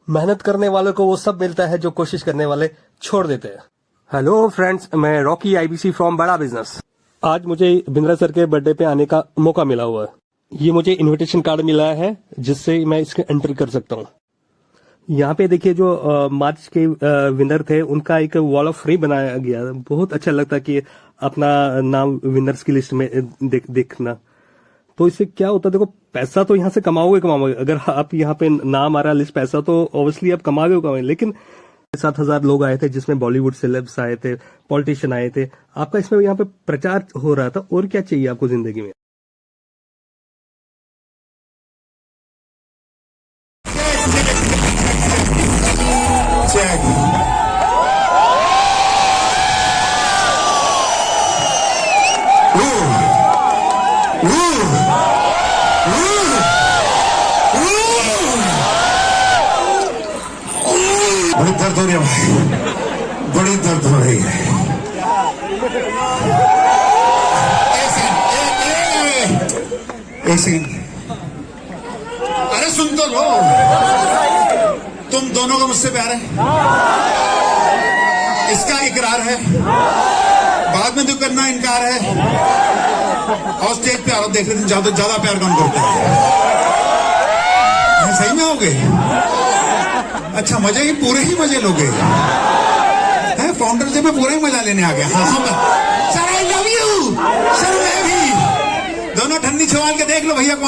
मेहनत करने वालों को वो सब मिलता है जो कोशिश करने वाले छोड़ देते हैं। हेलो फ्रेंड्स, मैं रॉकी आईबीसी फ्रॉम बड़ा बिजनेस। आज मुझे बिंद्रा सर के बर्थडे पे आने का मौका मिला हुआ है। ये मुझे इनविटेशन कार्ड मिला है जिससे मैं इसके एंटर कर सकता हूँ। यहाँ पे देखिए जो मार्च के विनर थे उनका एक वॉल ऑफ फेम बनाया गया। बहुत अच्छा लगता है कि अपना नाम विनर्स की लिस्ट में देखना। तो इससे क्या होता है, देखो पैसा तो यहाँ से कमाओगे। अगर आप यहाँ पे नाम आ रहा लिस्ट पैसा तो ऑब्वियसली आप कमाओगे। लेकिन 7,000 लोग आए थे जिसमें बॉलीवुड सेलेब्स आए थे, पॉलिटिशियन आए थे। आपका इसमें यहाँ पे प्रचार हो रहा था। और क्या चाहिए आपको जिंदगी में। बड़ी दर्द हो रही है भाई, बड़ी दर्द हो रही है। एक सेकंड, अरे सुन तो लो, तुम दोनों का मुझसे प्यार है, इसका इकरार है, बाद में तो करना इनकार है। और स्टेज पे आ रहा, देख लेते ज्यादा प्यार कौन करता है। सही में हो गए? अच्छा, मजे ही पूरे ही मजे लोगे हैं। फाउंडर से मैं पूरा ही मजा लेने आ गया। हाँ sir, I love you sir. मैं भी दोनों ठंडी सवाल के देख लो भैया कौन।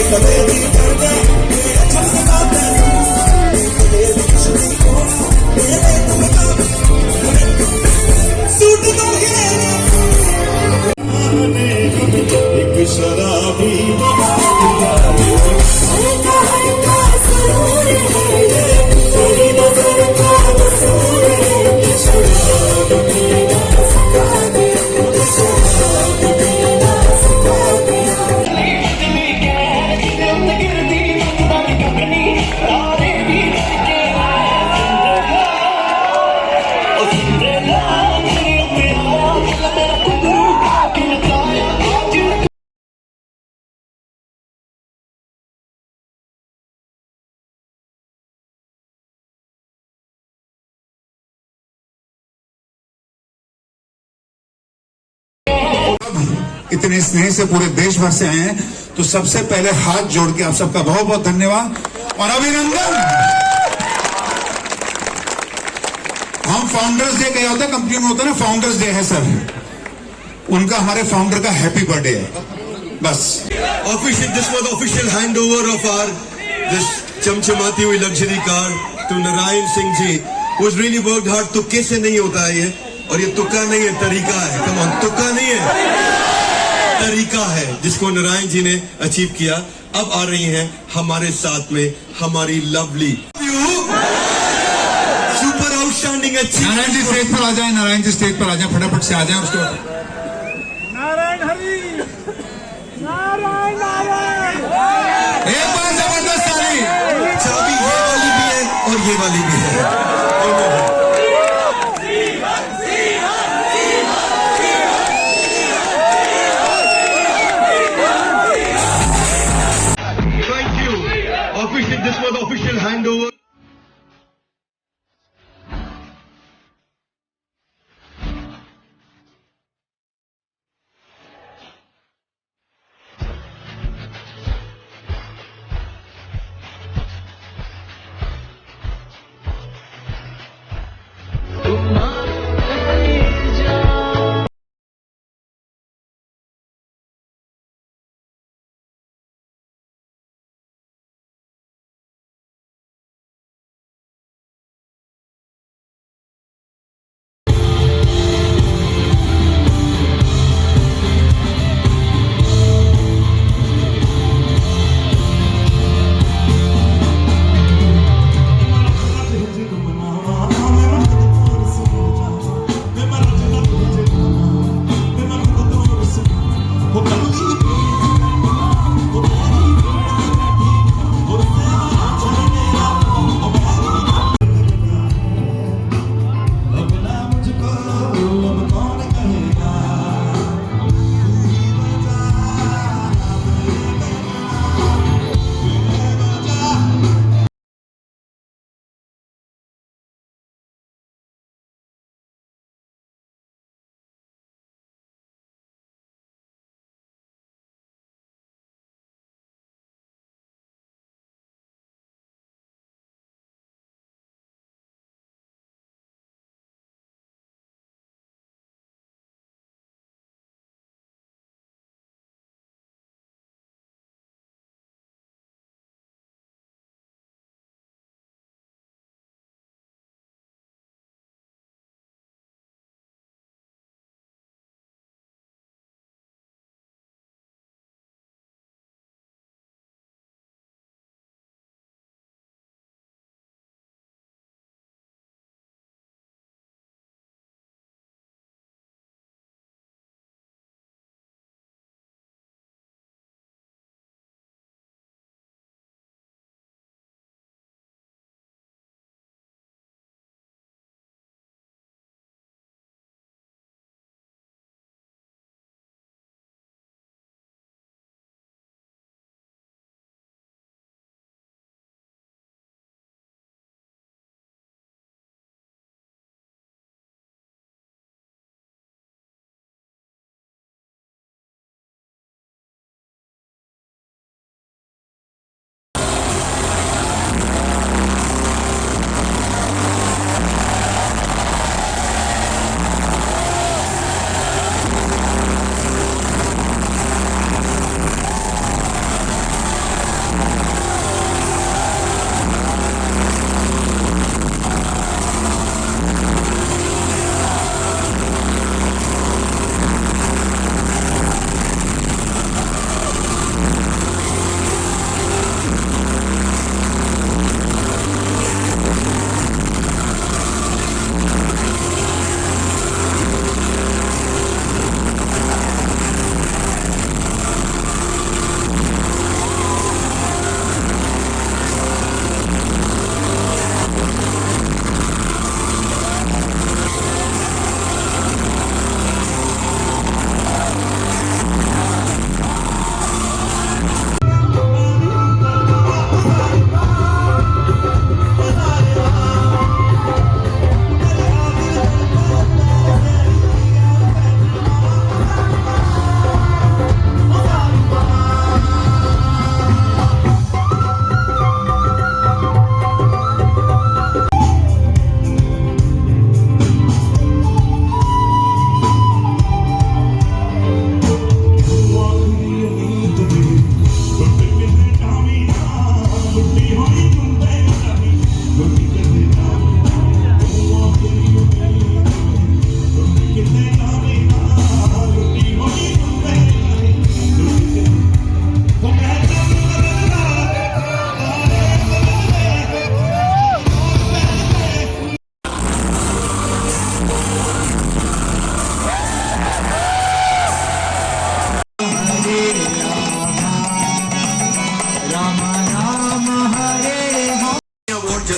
कभी भी करना इतने स्नेह से पूरे देश भर से आए हैं, तो सबसे पहले हाथ जोड़ के आप सबका बहुत बहुत धन्यवाद और अभिनंदन। हम फाउंडर्स डे क्या होता है, कंपनी में होता है ना, फाउंडर्स डे है सर, उनका हमारे फाउंडर का हैप्पी बर्थडे है बस। Official, this was official handover of our this चमचमाती हुई luxury car to Narayan Singh ji, who's really worked hard। तुक्के से नहीं होता है ये, और ये तुक्का नहीं है, तरीका है। Come on, तुक्का नहीं है, तरीका है जिसको नारायण जी ने अचीव किया। अब आ रही हैं हमारे साथ में हमारी लवली सुपर आउटस्टैंडिंग अच्छी। नारायण जी स्टेज पर आ जाए, नारायण जी स्टेज पर आ जाए, फटाफट से आ जाए। उसके बाद नारायण हरि, नारायण नारायण। एक बार जबरदस्त ताली। चाबी ये वाली भी है और ये वाली भी है। Thank you. Official, this was official handover.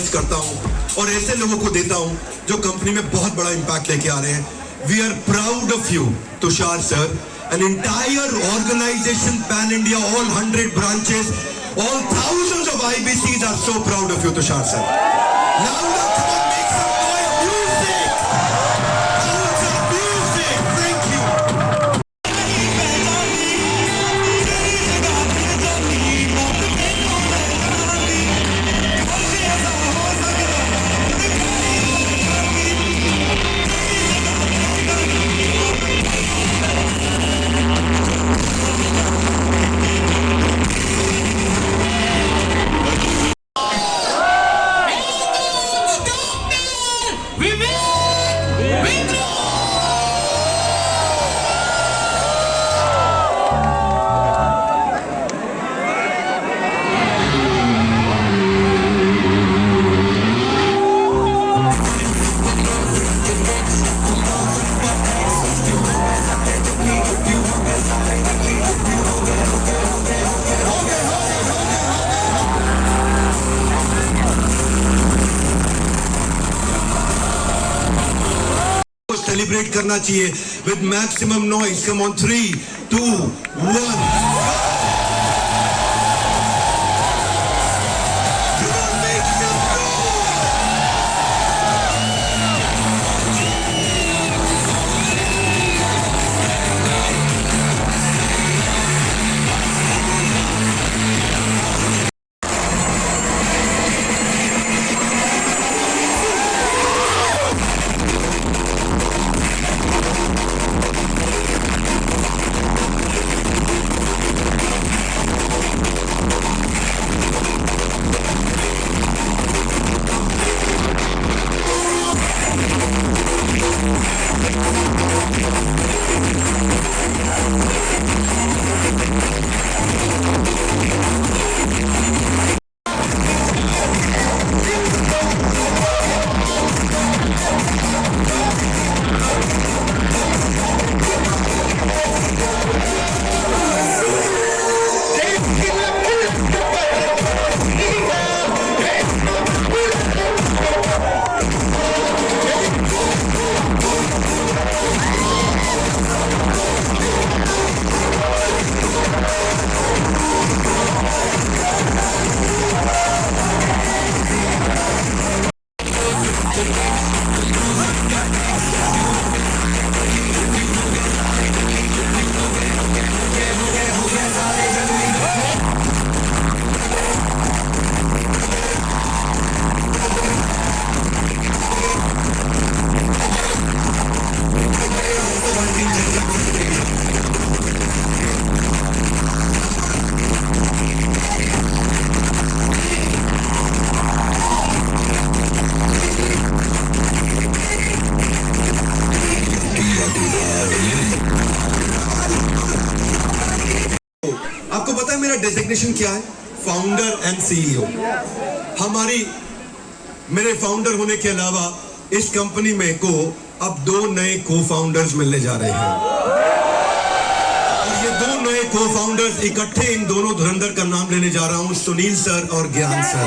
खर्च करता हूं और ऐसे लोगों को देता हूं जो कंपनी में बहुत बड़ा इंपैक्ट लेके आ रहे हैं। We are proud of you Tushar sir, an entire organization pan India, all 100 branches, all thousands of IBCs are so proud of you Tushar sir. Now come on, make some noise, music, sounds of music. Thank you. Celebrate करना चाहिए with maximum noise. Come on 3, 2, 1। आपको पता है मेरा designation क्या है? Founder and CEO. मेरे founder होने के अलावा इस कंपनी में को अब 2 नए को फाउंडर्स मिलने जा रहे हैं और ये 2 नए को फाउंडर्स इकट्ठे इन दोनों धुरंधर का नाम लेने जा रहा हूं, सुनील सर और ज्ञान सर।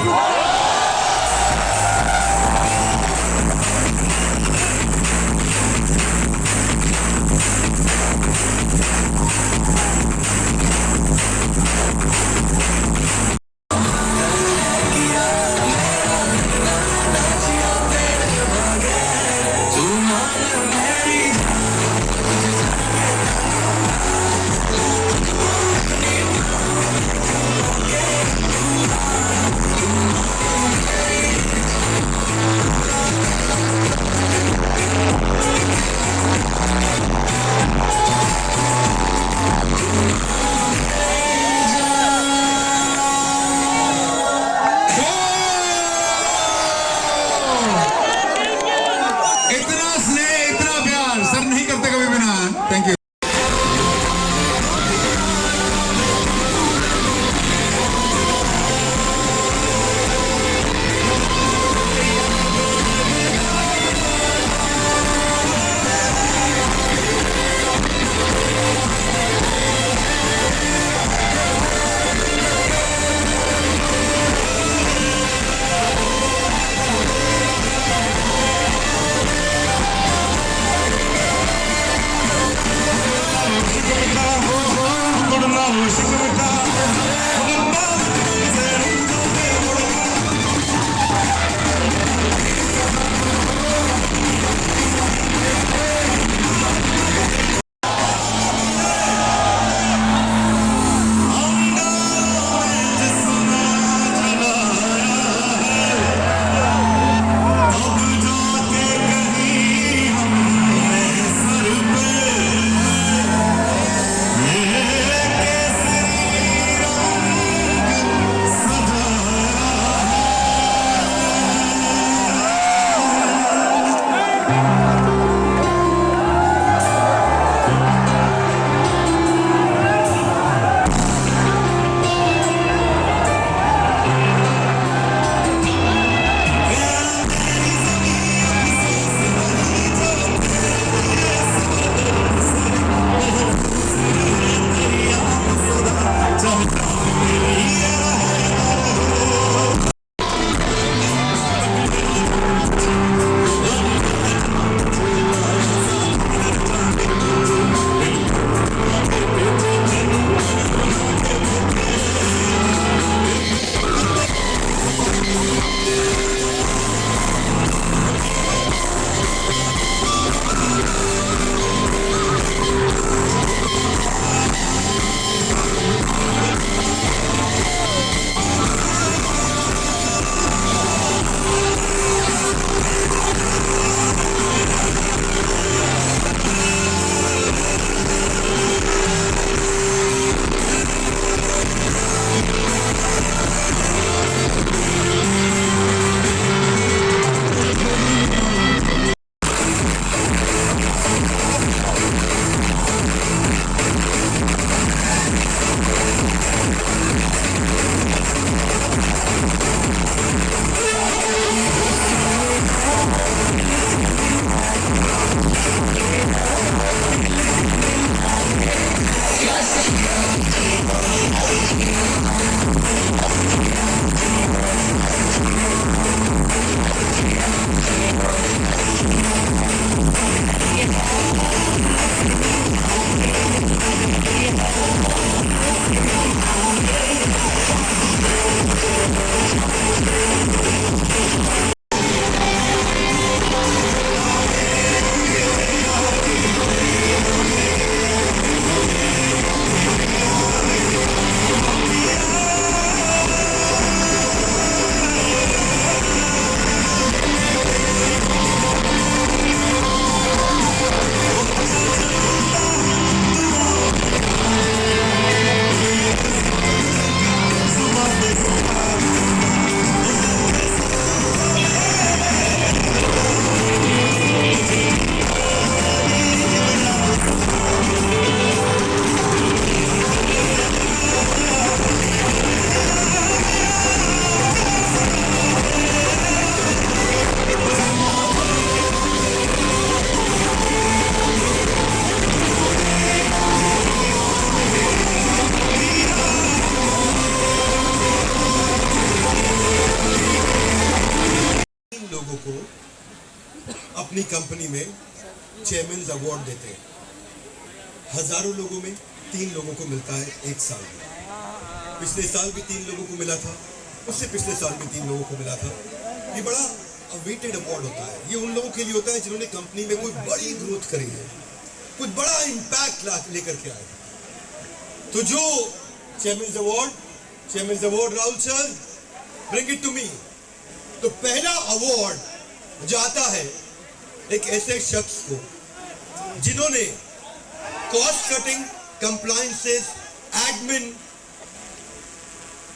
अपनी कंपनी में चेयरमैन अवार्ड देते हैं। हजारों लोगों में 3 लोगों को मिलता है एक साल में। पिछले साल भी 3 लोगों को मिला था, उससे पिछले साल भी 3 लोगों को मिला था। ये बड़ा अवेटेड अवार्ड होता है। ये उन लोगों के लिए होता है जिन्होंने कंपनी में कोई बड़ी ग्रोथ करी है, कुछ बड़ा इंपैक्ट लेकर के आए। तो जो chairman award Rahul sir, bring it to me. तो पहला अवार्ड जो आता है एक ऐसे शख्स को जिन्होंने कॉस्ट कटिंग, कंप्लायंसेस, एडमिन,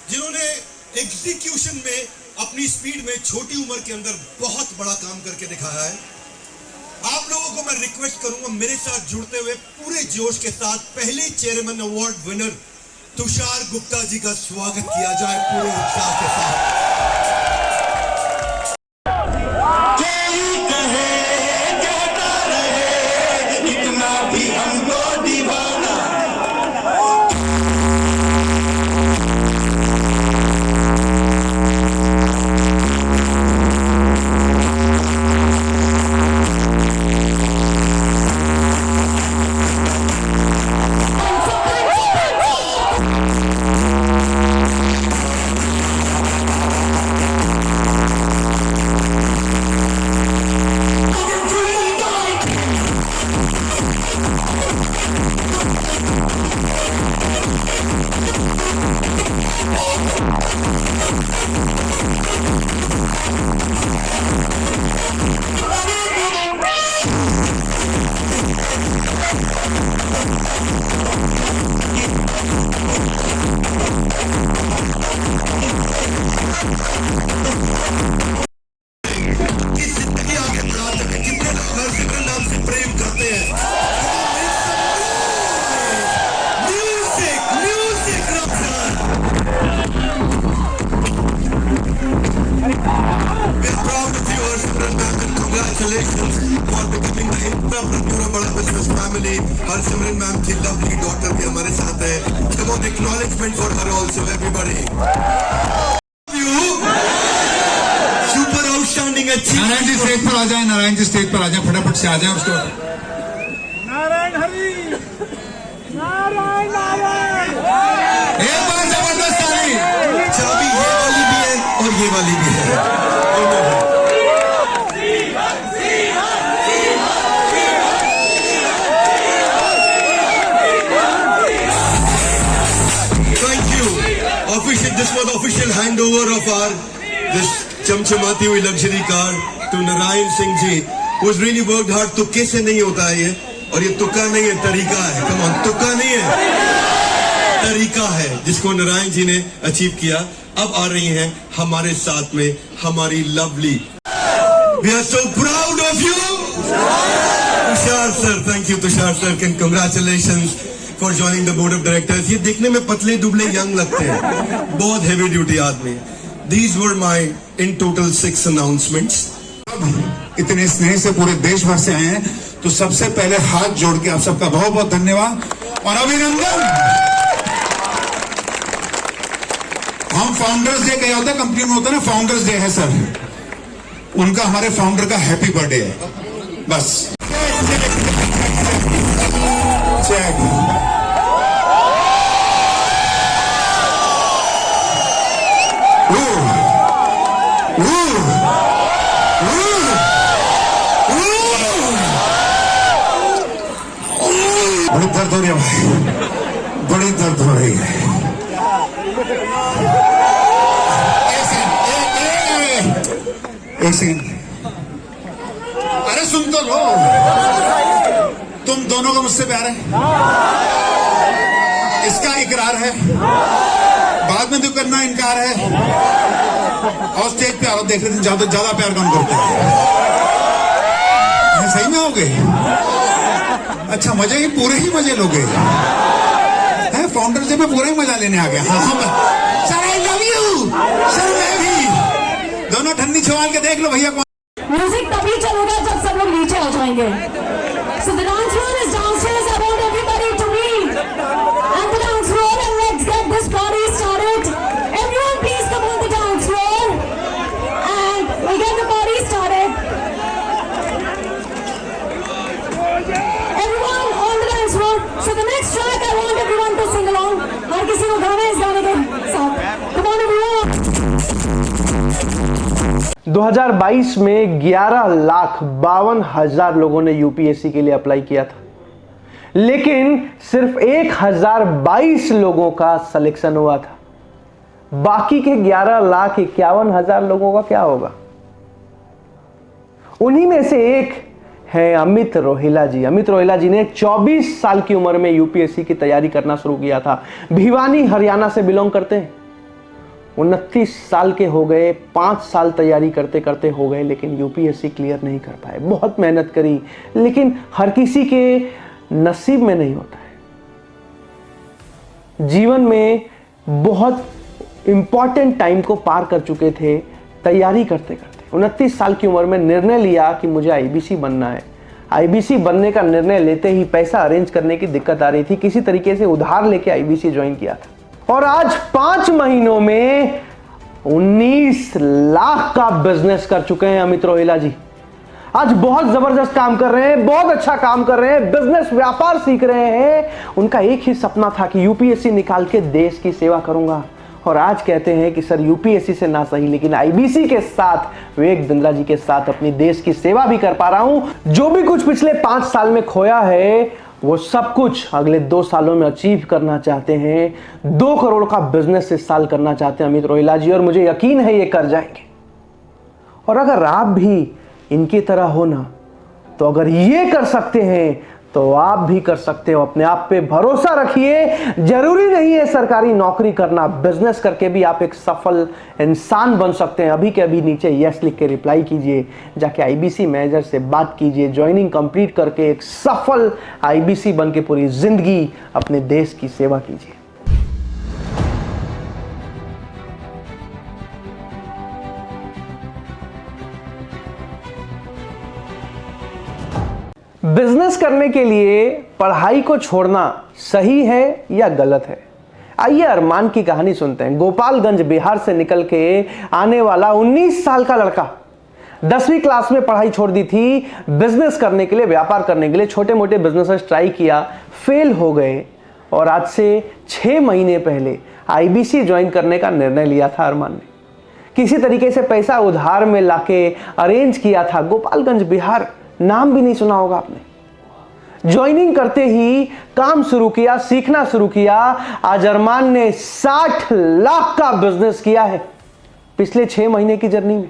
जिन्होंने एग्जीक्यूशन में अपनी स्पीड में छोटी उम्र के अंदर बहुत बड़ा काम करके दिखाया है। आप लोगों को मैं रिक्वेस्ट करूंगा मेरे साथ जुड़ते हुए पूरे जोश के साथ पहले chairman award winner Tushar Gupta ji का स्वागत किया जाए पूरे उत्साह के साथ। Congratulations for becoming the entrepreneur of our business family. Harsimran ma'am की lovely daughter भी हमारे साथ है. Come on, acknowledgement for her also, everybody. You super outstanding achievement. Narayan ji stage पर आ जाए, नारायण जी स्टेज पर आ जाए, फटाफट से आ जाए उसको। नारायण हरि, नारायण नारायण। एक बार जबरदस्त ताली। चाबी ये वाली भी है और ये वाली भी है। This was the official handover of our this चमचमाती हुई luxury car to Narayan Singh ji, who's really worked hard। तुक्के से नहीं होता है ये, और ये तुक्का नहीं है, तरीका है। Come on, तुक्का नहीं है, तरीका है जिसको नारायण जी ने अचीव किया। अब आ रही हैं हमारे साथ में हमारी lovely, we are so proud of you Tushar sir. Thank you Tushar sir, and congratulations for joining the board of directors। ये देखने में पतले दुबले यंग लगते हैं, बहुत हेवी ड्यूटी आदमी। These were my in total 6 announcements। इतने स्नेह से पूरे देश भर से आए हैं, तो सबसे पहले हाथ जोड़ के आप सबका बहुत बहुत धन्यवाद और अभिनंदन। हम फाउंडर्स डे क्या होता है, कंपनी में होता है ना, फाउंडर्स डे है सर, उनका हमारे फाउंडर का हैप्पी बर्थडे है, बस। चेक बड़ी दर्द हो रही है भाई, बड़ी दर्द हो रही है। एक सेकंड, अरे सुन तो लो, तुम दोनों को मुझसे प्यार है, इसका इकरार है, बाद में तो करना इनकार है, और स्टेज पे आओ, देख रहे थे ज्यादा प्यार कौन करते हैं। सही में हो गए? अच्छा, मजे ही पूरे ही मजे लोगे हैं। फाउंडर डे में पूरा ही मजा लेने आ गया। हाँ sir, I love you sir. मैं भी दोनों ठंडी छवाल के देख लो भैया। म्यूजिक तभी चलेगा जब सब लोग नीचे आ जाएंगे। So the dance floor is downstairs. I want everybody to meet and the dance floor, and let's get this party started. Everyone please come on the dance floor and we'll get the party started. 2022 में 11,52,000 लोगों ने UPSC के लिए apply किया था, लेकिन सिर्फ 1,022 लोगों का सिलेक्शन हुआ था। बाकी के 11,51,000 लोगों का क्या होगा? उन्हीं में से एक है अमित रोहिला जी। अमित रोहिला जी ने 24 साल की उम्र में यूपीएससी की तैयारी करना शुरू किया था। भिवानी हरियाणा से बिलोंग करते हैं। 29 साल के हो गए, 5 साल तैयारी करते करते हो गए, लेकिन यूपीएससी क्लियर नहीं कर पाए। बहुत मेहनत करी, लेकिन हर किसी के नसीब में नहीं होता है। जीवन में बहुत इंपॉर्टेंट टाइम को पार कर चुके थे तैयारी करते करते। 29 साल की उम्र में निर्णय लिया कि मुझे आईबीसी बनना है। आईबीसी बनने का निर्णय लेते ही पैसा अरेंज करने की दिक्कत आ रही थी। किसी तरीके से उधार लेके आईबीसी ज्वाइन किया था, और आज 5 महीनों में 19 लाख का बिजनेस कर चुके हैं अमित रोहिला जी। आज बहुत जबरदस्त काम कर रहे हैं, बहुत अच्छा काम कर रहे हैं, बिजनेस व्यापार सीख रहे हैं। उनका एक ही सपना था कि यूपीएससी निकाल के देश की सेवा करूंगा, और आज कहते हैं कि सर यूपीएससी से ना सही, लेकिन आईबीसी के साथ, विवेक बिंद्रा जी के साथ अपनी देश की सेवा भी कर पा रहा हूं। जो भी कुछ पिछले 5 साल में खोया है, वो सब कुछ अगले 2 सालों में अचीव करना चाहते हैं। 2 करोड़ का बिजनेस इस साल करना चाहते हैं अमित रोहिला जी, और मुझे यकीन है ये कर जाएंगे। और अगर आप भी इनकी तरह हो ना, तो अगर ये कर सकते हैं तो आप भी कर सकते हो। अपने आप पे भरोसा रखिए। जरूरी नहीं है सरकारी नौकरी करना, बिजनेस करके भी आप एक सफल इंसान बन सकते हैं। अभी के अभी नीचे यस लिख के रिप्लाई कीजिए, जाके आईबीसी मैनेजर से बात कीजिए, ज्वाइनिंग कंप्लीट करके एक सफल आईबीसी बन के पूरी जिंदगी अपने देश की सेवा कीजिए। बिजनेस करने के लिए पढ़ाई को छोड़ना सही है या गलत है? आइए अरमान की कहानी सुनते हैं। गोपालगंज बिहार से निकल के आने वाला 19 साल का लड़का 10वीं क्लास में पढ़ाई छोड़ दी थी, बिजनेस करने के लिए, व्यापार करने के लिए छोटे मोटे बिजनेसेस ट्राई किया, फेल हो गए, और आज से 6 महीने पहले आईबीसी ज्वाइन करने का निर्णय लिया था अरमान ने। किसी तरीके से पैसा उधार में लाके अरेंज किया था। गोपालगंज बिहार, नाम भी नहीं सुना होगा आपने। ज्वाइनिंग करते ही काम शुरू किया, सीखना शुरू किया। आज अरमान ने 60 लाख का बिजनेस किया है पिछले 6 महीने की जर्नी में।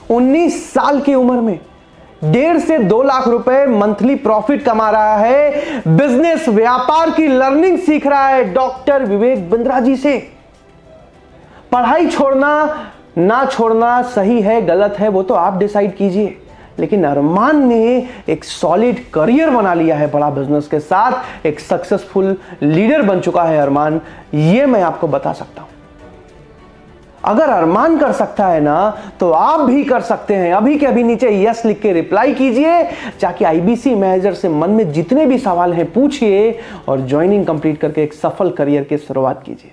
19 साल की उम्र में 1.5 से 2 लाख रुपए मंथली प्रॉफिट कमा रहा है। बिजनेस व्यापार की लर्निंग सीख रहा है डॉक्टर विवेक बिंद्रा जी से। पढ़ाई छोड़ना ना छोड़ना सही है गलत है वो तो आप डिसाइड कीजिए, लेकिन अरमान ने एक सॉलिड करियर बना लिया है बड़ा बिजनेस के साथ। एक सक्सेसफुल लीडर बन चुका है अरमान, ये मैं आपको बता सकता हूं। अगर अरमान कर सकता है ना, तो आप भी कर सकते हैं। अभी के अभी नीचे यस लिख के रिप्लाई कीजिए, जाके आईबीसी मैनेजर से मन में जितने भी सवाल हैं पूछिए, और ज्वाइनिंग कंप्लीट करके एक सफल करियर की शुरुआत कीजिए।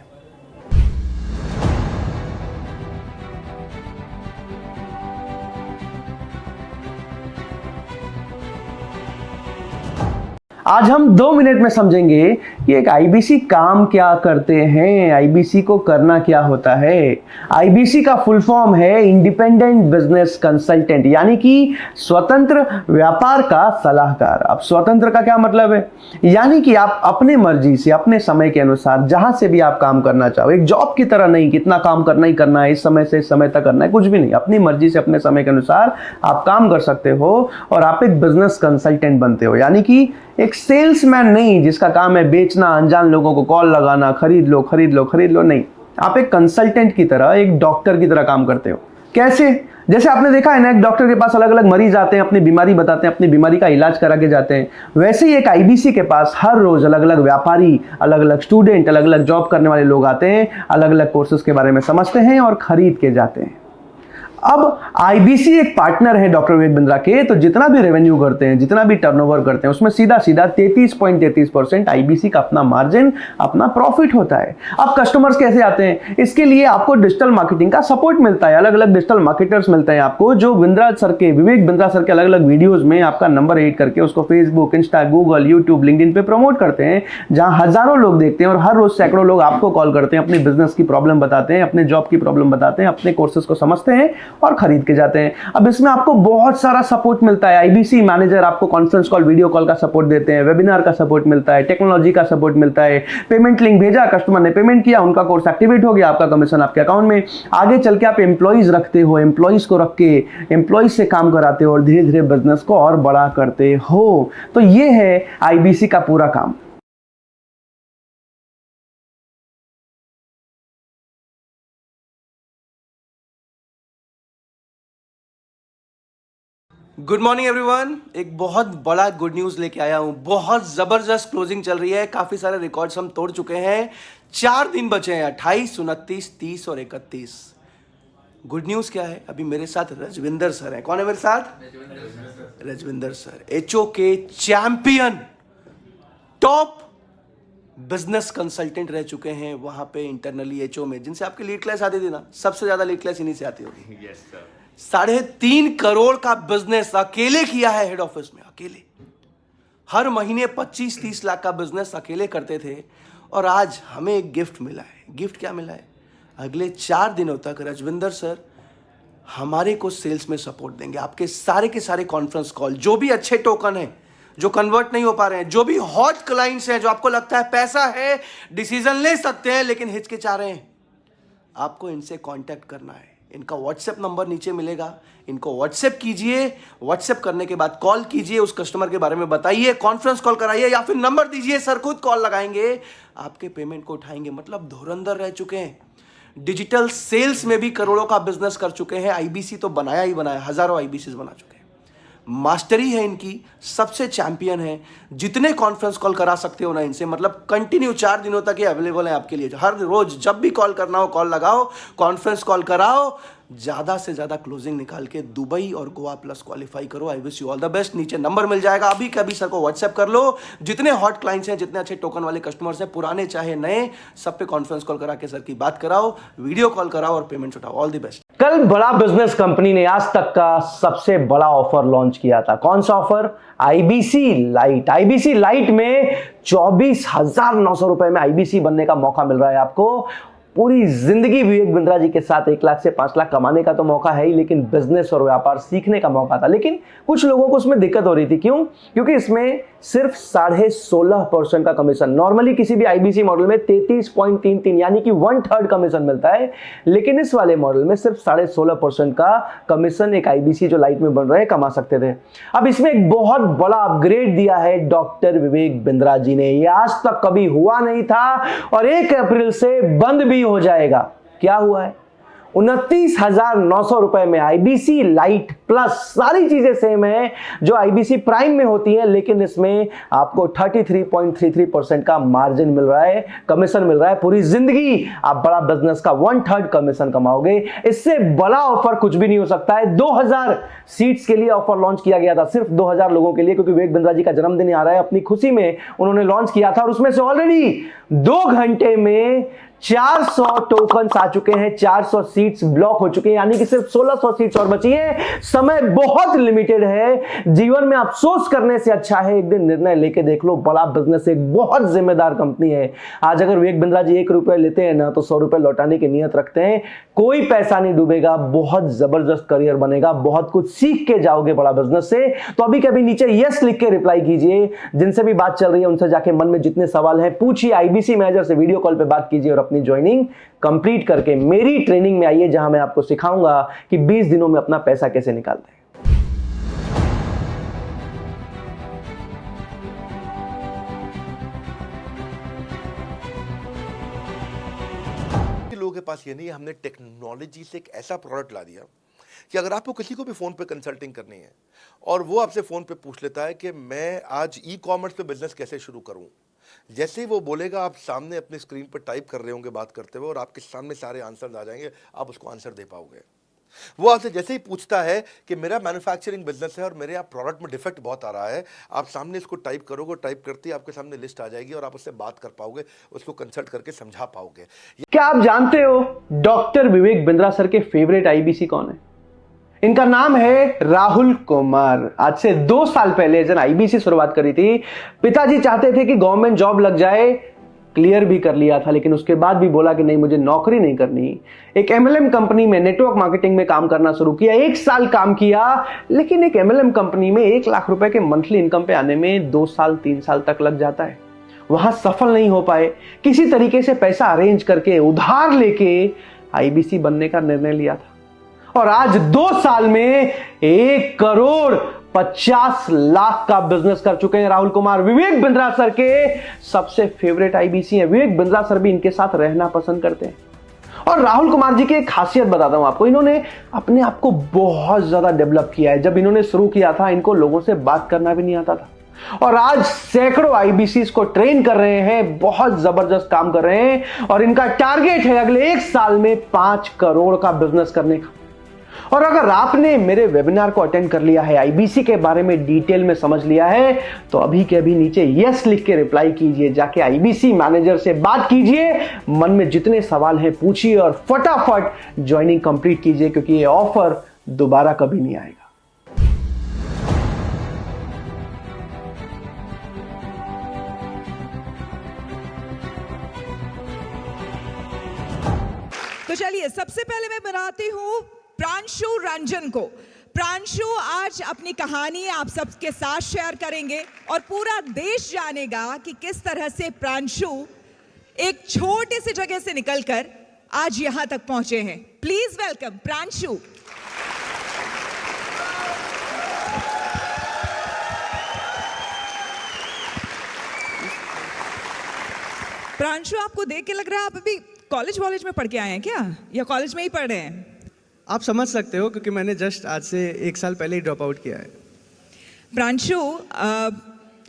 आज हम 2 मिनट में समझेंगे कि एक आईबीसी काम क्या करते हैं, आईबीसी को करना क्या होता है। आईबीसी का फुल फॉर्म है इंडिपेंडेंट बिजनेस कंसल्टेंट, यानी कि स्वतंत्र व्यापार का सलाहकार। अब स्वतंत्र का क्या मतलब है? यानी कि आप अपने मर्जी से, अपने समय के अनुसार जहां से भी आप काम करना चाहो, एक जॉब की तरह नहीं, कितना काम करना ही करना है, इस समय से इस समय तक करना है, कुछ भी नहीं। अपनी मर्जी से अपने समय के अनुसार आप काम कर सकते हो, और आप एक बिजनेस कंसल्टेंट बनते हो। यानी कि एक सेल्समैन नहीं जिसका काम है बेचना, अनजान लोगों को कॉल लगाना, खरीद लो खरीद लो खरीद लो, नहीं। आप एक कंसल्टेंट की तरह, एक डॉक्टर की तरह काम करते हो। कैसे? जैसे आपने देखा है ना, एक डॉक्टर के पास अलग अलग मरीज आते हैं, अपनी बीमारी बताते हैं, अपनी बीमारी का इलाज करा के जाते हैं। वैसे ही एक आईबीसी के पास हर रोज अलग अलग व्यापारी, अलग अलग स्टूडेंट, अलग अलग जॉब करने वाले लोग आते हैं, अलग अलग कोर्सेज के बारे में समझते हैं और खरीद के जाते हैं। अब आईबीसी एक पार्टनर है डॉक्टर विवेक बिंद्रा के, तो जितना भी रेवेन्यू करते हैं, जितना भी टर्नओवर करते हैं, उसमें सीधा सीधा 33.33% आईबीसी का अपना मार्जिन, अपना प्रॉफिट होता है। अब कस्टमर्स कैसे आते हैं? इसके लिए आपको डिजिटल मार्केटिंग का सपोर्ट मिलता है। अलग अलग डिजिटल मार्केटर्स मिलते हैं आपको, जो बिंद्रा सर के, विवेक बिंद्रा सर के अलग अलग वीडियोज में आपका नंबर एड करके उसको Facebook, Insta, Google, YouTube, LinkedIn पे प्रमोट करते हैं, जहां हजारों लोग देखते हैं और हर रोज सैकड़ों लोग आपको कॉल करते हैं, अपनी बिजनेस की प्रॉब्लम बताते हैं, अपने जॉब की प्रॉब्लम बताते हैं, अपने कोर्सेज को समझते हैं और खरीद के जाते हैं। अब इसमें आपको बहुत सारा सपोर्ट मिलता है। आईबीसी मैनेजर आपको कॉन्फ्रेंस कॉल, वीडियो कॉल का सपोर्ट देते हैं, वेबिनार का सपोर्ट मिलता है, टेक्नोलॉजी का सपोर्ट मिलता है, पेमेंट लिंक भेजा, कस्टमर ने पेमेंट किया, उनका कोर्स एक्टिवेट हो गया, आपका कमीशन आपके अकाउंट में। आगे चल के आप एम्प्लॉइज रखते हो, एम्प्लॉइज को रख के एम्प्लॉइज से काम कराते हो और धीरे धीरे बिजनेस को और बड़ा करते हो। तो ये है आईबीसी का पूरा काम। गुड मॉर्निंग एवरीवन, एक बहुत बड़ा गुड न्यूज लेके आया हूं। बहुत जबरदस्त क्लोजिंग चल रही है, काफी सारे रिकॉर्ड्स हम तोड़ चुके हैं। 4 दिन बचे हैं, 28, 29, 30 और 31। गुड न्यूज क्या है? अभी मेरे साथ रजविंदर सर हैं। कौन है मेरे साथ? रजविंदर सर, एचओ के चैंपियन, टॉप बिजनेस कंसल्टेंट रह चुके हैं वहां पे इंटरनली एचओ में, जिनसे आपकी लीड क्लास आती थी ना, सबसे ज्यादा लीड क्लास इन्हीं से आती होगी। Yes sir. 3.5 करोड़ का बिजनेस अकेले किया है हेड ऑफिस में, अकेले। हर महीने 25-30 लाख का बिजनेस अकेले करते थे और आज हमें एक गिफ्ट मिला है। गिफ्ट क्या मिला है? अगले 4 दिनों तक रजविंदर सर हमारे को सेल्स में सपोर्ट देंगे। आपके सारे के सारे कॉन्फ्रेंस कॉल, जो भी अच्छे टोकन हैं जो कन्वर्ट नहीं हो पा रहे हैं, जो भी हॉट क्लाइंट्स हैं, जो आपको लगता है पैसा है, डिसीजन ले सकते हैं लेकिन हिचकिचा रहे हैं, आपको इनसे कांटेक्ट करना है। इनका व्हाट्सएप नंबर नीचे मिलेगा, इनको व्हाट्सएप कीजिए। व्हाट्सएप करने के बाद कॉल कीजिए, उस कस्टमर के बारे में बताइए, कॉन्फ्रेंस कॉल कराइए या फिर नंबर दीजिए, सर खुद कॉल लगाएंगे, आपके पेमेंट को उठाएंगे। मतलब धुरंधर रह चुके हैं। डिजिटल सेल्स में भी करोड़ों का बिजनेस कर चुके हैं। आईबीसी तो बनाया ही बनाया, हजारों आईबीसी बना चुके हैं। मास्टरी है इनकी, सबसे चैंपियन है। जितने कॉन्फ्रेंस कॉल करा सकते हो ना इनसे, मतलब कंटिन्यू 4 दिनों तक ये अवेलेबल है आपके लिए। हर रोज जब भी कॉल करना हो कॉल लगाओ, कॉन्फ्रेंस कॉल कराओ, ज्यादा से ज्यादा क्लोजिंग निकाल के दुबई और गोवा प्लस क्वालिफाई करो। I wish you all the best. नीचे नंबर मिल जाएगा, अभी कभी सर को व्हाट्सएप कर लो। जितने हॉट क्लाइंट्स हैं, जितने अच्छे टोकन वाले कस्टमर्स हैं, पुराने चाहे नए, सब पे कॉन्फ्रेंस कॉल करा के सर की बात कराओ, वीडियो कॉल कराओ और पेमेंट उठाओ। All the best. कल बड़ा बिजनेस कंपनी ने आज तक का सबसे बड़ा ऑफर लॉन्च किया था। कौन सा offer? IBC light. IBC light में 24,900 रुपए में आईबीसी बनने का मौका मिल रहा है आपको। पूरी जिंदगी विवेक बिंद्रा जी के साथ 1 लाख से 5 लाख कमाने का तो मौका है ही, लेकिन बिजनेस और व्यापार सीखने का मौका था। लेकिन कुछ लोगों को उसमें दिक्कत हो रही थी। क्यों? क्योंकि इसमें सिर्फ 16.5% का कमीशन। नॉर्मली किसी भी आईबीसी मॉडल में 33.33 यानी कि 1/3 कमीशन मिलता है, लेकिन इस वाले मॉडल में सिर्फ 16.5% का कमीशन एक आईबीसी जो लाइट में बन रहे हैं कमा सकते थे। अब इसमें एक बहुत बड़ा अपग्रेड दिया है डॉक्टर विवेक बिंद्रा जी ने। ये आज तक कभी हुआ नहीं था और 1 अप्रैल से बंद भी हो जाएगा। क्या हुआ है? 29,900 रुपए में आईबीसी लाइट प्लस सारी चीजें सेम है जो आईबीसी प्राइम में होती है, लेकिन इसमें आपको 33.33% का मार्जिन मिल रहा है, कमीशन मिल रहा है। पूरी जिंदगी आप बड़ा बिजनेस का 1/3 कमीशन कमाओगे। इससे बड़ा ऑफर कुछ भी नहीं हो सकता है। 2000 सीट्स के लिए ऑफर लॉन्च किया गया था, सिर्फ 2000 लोगों के लिए, क्योंकि विवेक बिंद्रा जी का जन्मदिन आ रहा है। अपनी खुशी में उन्होंने लॉन्च किया था और उसमें से ऑलरेडी 2 घंटे में 400 टोकन्स आ चुके हैं, 400 सीट्स ब्लॉक हो चुके हैं, यानी कि सिर्फ 1600 सीट्स और बची है। समय बहुत लिमिटेड है। जीवन में अफसोस करने से अच्छा है एक दिन निर्णय लेके देख लो। बड़ा बिजनेस एक बहुत जिम्मेदार कंपनी है। आज अगर विवेक बिंद्रा जी 1 रुपए लेते हैं ना, तो 100 रुपए लौटाने की नियत रखते हैं। कोई पैसा नहीं डूबेगा, बहुत जबरदस्त करियर बनेगा, बहुत कुछ सीख के जाओगे बड़ा बिजनेस से। तो अभी कभी नीचे यस लिख के रिप्लाई कीजिए। जिनसे भी बात चल रही है उनसे जाके मन में जितने सवाल हैं पूछिए। आईबीसी मैनेजर से वीडियो कॉल पे बात कीजिए और अपनी ज्वाइनिंग कंप्लीट करके मेरी ट्रेनिंग में आइए, जहां मैं आपको सिखाऊंगा कि 20 दिनों में अपना पैसा कैसे निकालते हैं। लोगों के पास ये नहीं है। हमने टेक्नोलॉजी से एक ऐसा प्रोडक्ट ला दिया कि अगर आपको किसी को भी फ़ोन पे कंसल्टिंग करनी है और वो आपसे फ़ोन पे पूछ लेता है कि मैं आज ई-कॉमर्स पे बिजनेस कैसे शुरू करूं, जैसे ही वो बोलेगा आप सामने अपनी स्क्रीन पर टाइप कर रहे होंगे बात करते हुए और आपके सामने सारे आंसर आ जाएंगे, आप उसको आंसर दे पाओगे। वो आपसे जैसे ही पूछता है कि मेरा मैन्युफैक्चरिंग बिजनेस है और मेरे आप प्रोडक्ट में डिफेक्ट बहुत आ रहा है, आप सामने इसको टाइप करोगे, टाइप करते ही आपके सामने लिस्ट आ जाएगी और आप उससे बात कर पाओगे, उसको कंसल्ट करके समझा पाओगे। क्या आप जानते हो डॉक्टर विवेक बिंद्रा सर के फेवरेट आईबीसी कौन है? इनका नाम है राहुल कुमार। आज से 2 साल पहले जब आईबीसी शुरुआत करी थी, पिताजी चाहते थे कि गवर्नमेंट जॉब लग जाए, क्लियर भी कर लिया था, लेकिन उसके बाद भी बोला कि नहीं मुझे नौकरी नहीं करनी। एक एमएलएम कंपनी में नेटवर्क मार्केटिंग में काम करना शुरू किया। 1 साल काम किया, लेकिन एक एमएलएम कंपनी में 1 लाख रुपए के मंथली इनकम पे आने में 2 साल 3 साल तक लग जाता है। वहां सफल नहीं हो पाए, किसी तरीके से पैसा अरेंज करके उधार लेके आईबीसी बनने का निर्णय लिया था और आज 2 साल में 1 करोड़ 50 लाख का बिजनेस कर चुके हैं राहुल कुमार। विवेक बिंद्रा सर के सबसे फेवरेट आईबीसी हैं। विवेक बिंद्रा सर भी इनके साथ रहना पसंद करते हैं। और राहुल कुमार जी की एक खासियत बताता हूं आपको, इन्होंने अपने आप को बहुत ज्यादा डेवलप किया है। जब इन्होंने शुरू किया था इनको लोगों से बात करना भी नहीं आता था और आज सैकड़ों आईबीसी को ट्रेन कर रहे हैं, बहुत जबरदस्त काम कर रहे हैं और इनका टारगेट है अगले 1 साल में 5 करोड़ का बिजनेस करने का। और अगर आपने मेरे वेबिनार को अटेंड कर लिया है, आईबीसी के बारे में डिटेल में समझ लिया है, तो अभी के अभी नीचे यस लिख के रिप्लाई कीजिए। जाके आईबीसी मैनेजर से बात कीजिए, मन में जितने सवाल हैं पूछिए और फटाफट ज्वाइनिंग कंप्लीट कीजिए, क्योंकि ये ऑफर दोबारा कभी नहीं आएगा। तो चलिए सबसे पहले मैं बनाती हूं प्रांशु रंजन को। प्रांशु आज अपनी कहानी आप सबके साथ शेयर करेंगे और पूरा देश जानेगा कि किस तरह से प्रांशु एक छोटी सी जगह से निकलकर आज यहां तक पहुंचे हैं। Please welcome Pranshu. प्रांशु, आपको देख के लग रहा है आप अभी कॉलेज में पढ़ के आए हैं क्या, या कॉलेज में ही पढ़ रहे हैं? आप समझ सकते हो क्योंकि मैंने जस्ट आज से 1 साल पहले ही ड्रॉप आउट किया है। प्रांशु,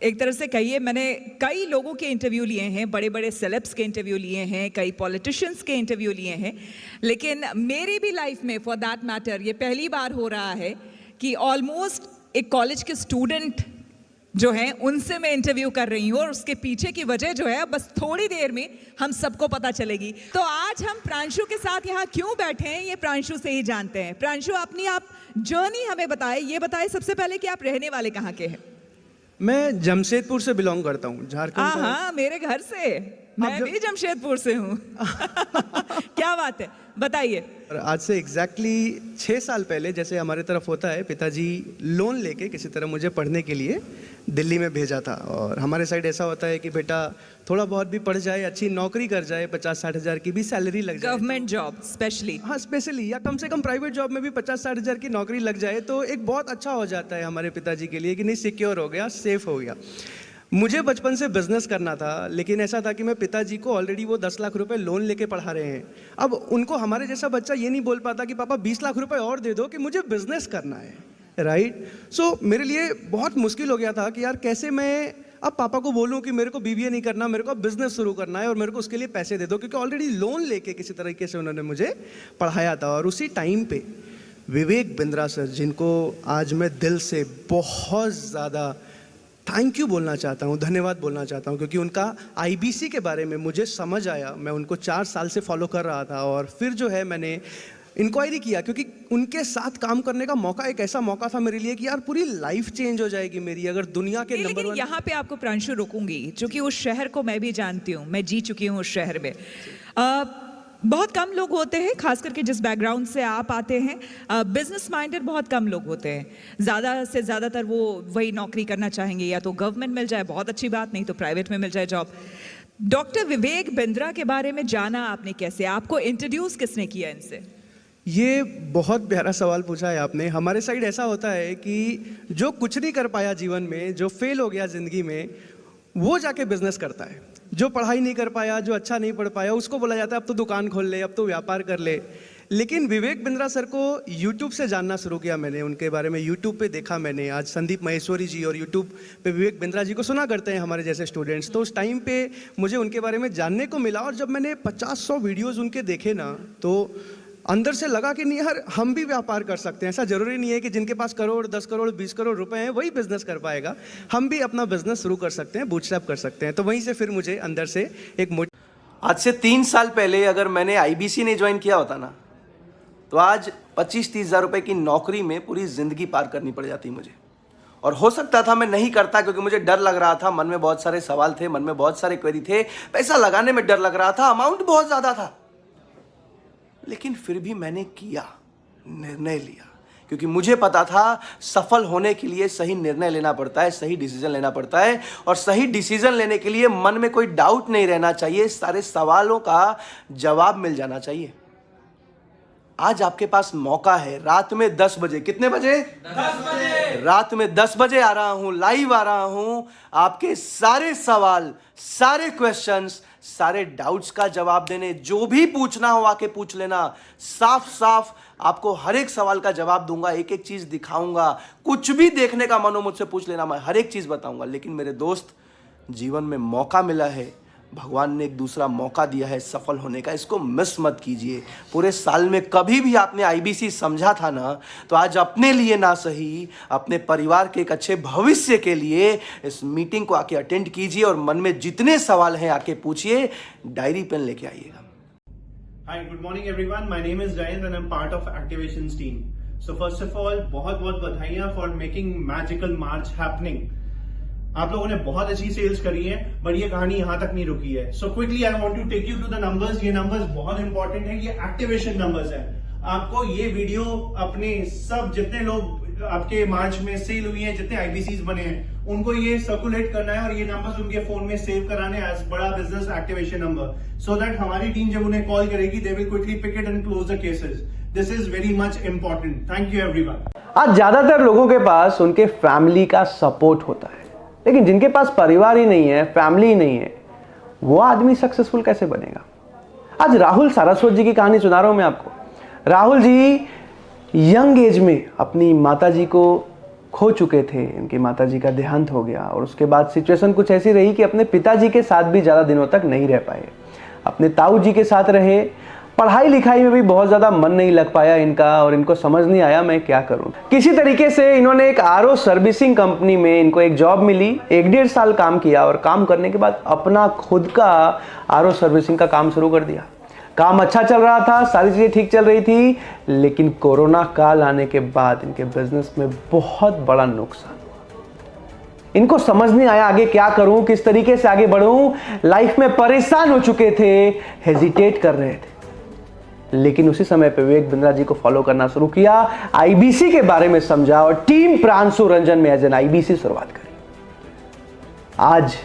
एक तरह से कहिए, मैंने कई लोगों के इंटरव्यू लिए हैं, बड़े बड़े सेलेब्स के इंटरव्यू लिए हैं, कई पॉलिटिशियंस के इंटरव्यू लिए हैं, लेकिन मेरी भी लाइफ में फॉर दैट मैटर ये पहली बार हो रहा है कि ऑलमोस्ट एक कॉलेज के स्टूडेंट जो है उनसे मैं इंटरव्यू कर रही हूँ और उसके पीछे की वजह जो है बस थोड़ी देर में हम सबको पता चलेगी। तो आज हम प्रांशु के साथ यहाँ क्यों बैठे हैं ये प्रांशु से ही जानते हैं। प्रांशु, अपनी आप जर्नी हमें बताए, ये बताए सबसे पहले कि आप रहने वाले कहाँ के हैं? मैं जमशेदपुर से बिलोंग करता हूँ, झारखंड। हाँ, मेरे घर से, मैं भी जमशेदपुर से हूँ। क्या बात है, बताइए। आज से एग्जैक्टली 6 साल पहले, जैसे हमारे तरफ होता है, पिताजी लोन लेके किसी तरह मुझे पढ़ने के लिए दिल्ली में भेजा था। और हमारे साइड ऐसा होता है कि बेटा थोड़ा बहुत भी पढ़ जाए, अच्छी नौकरी कर जाए, 50-60 हज़ार की भी सैलरी लग जाए, गवर्नमेंट जॉब स्पेशली, हाँ स्पेशली, या कम से कम प्राइवेट जॉब में भी 50-60 हज़ार की नौकरी लग जाए तो एक बहुत अच्छा हो जाता है हमारे पिताजी के लिए कि नहीं, सिक्योर हो गया, सेफ हो गया। मुझे बचपन से बिजनेस करना था, लेकिन ऐसा था कि मैं पिताजी को ऑलरेडी वो 10 लाख रुपए लोन लेके पढ़ा रहे हैं। अब उनको हमारे जैसा बच्चा ये नहीं बोल पाता कि पापा 20 लाख रुपए और दे दो कि मुझे बिजनेस करना है, राइट। सो मेरे लिए बहुत मुश्किल हो गया था कि यार कैसे मैं अब पापा को बोलूं कि मेरे को बीबीए नहीं करना, मेरे को बिजनेस शुरू करना है और मेरे को उसके लिए पैसे दे दो, क्योंकि ऑलरेडी लोन लेके किसी तरीके से उन्होंने मुझे पढ़ाया था। और उसी टाइम पे विवेक बिंद्रा सर, जिनको आज मैं दिल से बहुत ज़्यादा थैंक यू बोलना चाहता हूँ, धन्यवाद बोलना चाहता हूँ, क्योंकि उनका आईबीसी के बारे में मुझे समझ आया। मैं उनको 4 साल से फॉलो कर रहा था और फिर जो है मैंने इंक्वायरी किया, क्योंकि उनके साथ काम करने का मौका एक ऐसा मौका था मेरे लिए कि यार पूरी लाइफ चेंज हो जाएगी मेरी अगर दुनिया के नंबर 1। यहाँ पे आपको प्रांशु रोकूंगी, क्योंकि उस शहर को मैं भी जानती हूँ, मैं जी चुकी हूँ उस शहर में। बहुत कम लोग होते हैं, खास करके जिस बैकग्राउंड से आप आते हैं, बिजनेस माइंडेड बहुत कम लोग होते हैं। ज़्यादा से ज़्यादातर वो वही नौकरी करना चाहेंगे, या तो गवर्नमेंट मिल जाए बहुत अच्छी बात, नहीं तो प्राइवेट में मिल जाए जॉब। डॉक्टर विवेक बिंद्रा के बारे में जाना आपने कैसे, आपको इंट्रोड्यूस किसने किया इनसे? ये बहुत प्यारा सवाल पूछा है आपने। हमारे साइड ऐसा होता है कि जो कुछ नहीं कर पाया जीवन में, जो फेल हो गया ज़िंदगी में, वो जाके बिजनेस करता है। जो पढ़ाई नहीं कर पाया, जो अच्छा नहीं पढ़ पाया, उसको बोला जाता है अब तो दुकान खोल ले, अब तो व्यापार कर ले। लेकिन विवेक बिंद्रा सर को यूट्यूब से जानना शुरू किया मैंने, उनके बारे में यूट्यूब पे देखा मैंने। आज संदीप महेश्वरी जी और यूट्यूब पे विवेक बिंद्रा जी को सुना करते हैं हमारे जैसे स्टूडेंट्स, तो उस टाइम पे मुझे उनके बारे में जानने को मिला। और जब मैंने 50-100 वीडियोज़ उनके देखे ना, तो अंदर से लगा कि नहीं यार, हम भी व्यापार कर सकते हैं। ऐसा जरूरी नहीं है कि जिनके पास करोड़, 10 करोड़, 20 करोड़ रुपए हैं वही बिजनेस कर पाएगा, हम भी अपना बिजनेस शुरू कर सकते हैं, बूटस्ट्रैप कर सकते हैं। तो वहीं से फिर मुझे अंदर से एक आज से 3 साल पहले अगर मैंने आईबीसी नहीं ज्वाइन किया होता ना, तो आज 25-30 हज़ार रुपए की नौकरी में पूरी ज़िंदगी पार करनी पड़ जाती मुझे। और हो सकता था मैं नहीं करता क्योंकि मुझे डर लग रहा था, मन में बहुत सारे सवाल थे, मन में बहुत सारे क्वेरी थे, पैसा लगाने में डर लग रहा था, अमाउंट बहुत ज्यादा था, लेकिन फिर भी मैंने किया, निर्णय लिया, क्योंकि मुझे पता था सफल होने के लिए सही निर्णय लेना पड़ता है, सही डिसीजन लेना पड़ता है, और सही डिसीजन लेने के लिए मन में कोई डाउट नहीं रहना चाहिए, सारे सवालों का जवाब मिल जाना चाहिए। आज आपके पास मौका है, रात में 10 बजे, कितने बजे? 10 बजे। रात में 10 बजे आ रहा हूं, लाइव आ रहा हूं, आपके सारे सवाल, सारे क्वेश्चंस, सारे डाउट्स का जवाब देने, जो भी पूछना हो आके पूछ लेना, साफ साफ आपको हर एक सवाल का जवाब दूंगा, एक एक चीज दिखाऊंगा, कुछ भी देखने का मन हो मुझसे पूछ लेना, मैं हर एक चीज बताऊंगा। लेकिन मेरे दोस्त, जीवन में मौका मिला है, भगवान ने एक दूसरा मौका दिया है सफल होने का, इसको मिस मत कीजिए। पूरे साल में कभी भी आपने आईबीसी समझा था ना, तो आज अपने लिए ना सही, अपने परिवार के एक अच्छे भविष्य के लिए इस मीटिंग को आके अटेंड कीजिए और मन में जितने सवाल हैं आके पूछिए, डायरी पेन लेके आइएगा। Hi, good morning everyone. My name is Jayant and I'm part of Activations team. So first of all, बहुत बधाइयाँ for making magical March happening. आप लोगों ने बहुत अच्छी सेल्स करी है, बट ये कहानी यहाँ तक नहीं रुकी है। So quickly I want to take you to the numbers. ये numbers बहुत इंपॉर्टेंट है, ये एक्टिवेशन नंबर्स है। आपको ये वीडियो अपने सब जितने लोग आपके मार्च में सेल हुई है, जितने आईबीसीज बने हैं, उनको ये सर्कुलेट करना है और ये नंबर्स उनके फोन में सेव कराने एज बड़ा business activation number, so that हमारी टीम जब उन्हें कॉल करेगी they will quickly pick it and close the cases. This is very much important. Thank you everyone. आज ज्यादातर लोगों के पास उनके फैमिली का सपोर्ट होता है, लेकिन जिनके पास परिवार ही नहीं है, फैमिली ही नहीं है, वो आदमी सक्सेसफुल कैसे बनेगा? आज राहुल सारस्वत जी की कहानी सुना रहा हूं मैं आपको। राहुल जी यंग एज में अपनी माताजी को खो चुके थे, इनकी माताजी का देहांत हो गया और उसके बाद सिचुएशन कुछ ऐसी रही कि अपने पिताजी के साथ भी ज़्यादा दिनों तक नहीं रह पाए, अपने ताऊ जी के साथ रहे। पढ़ाई लिखाई में भी बहुत ज़्यादा मन नहीं लग पाया इनका और इनको समझ नहीं आया मैं क्या करूं। किसी तरीके से इन्होंने एक आरओ सर्विसिंग कंपनी में इनको एक जॉब मिली, 1-1.5 साल काम किया और काम करने के बाद अपना खुद का आरओ सर्विसिंग का काम शुरू कर दिया। काम अच्छा चल रहा था, सारी चीज़ें ठीक चल रही थी, लेकिन कोरोना काल आने के बाद इनके बिजनेस में बहुत बड़ा नुकसान हुआ। इनको समझ नहीं आया आगे क्या करूं, किस तरीके से आगे बढ़ूं। लाइफ में परेशान हो चुके थे, हेजिटेट कर रहे थे, लेकिन उसी समय पे विवेक बिंद्रा जी को फॉलो करना शुरू किया, आईबीसी के बारे में समझा और टीम प्रांशु रंजन में एज एन आईबीसी शुरुआत करी। आज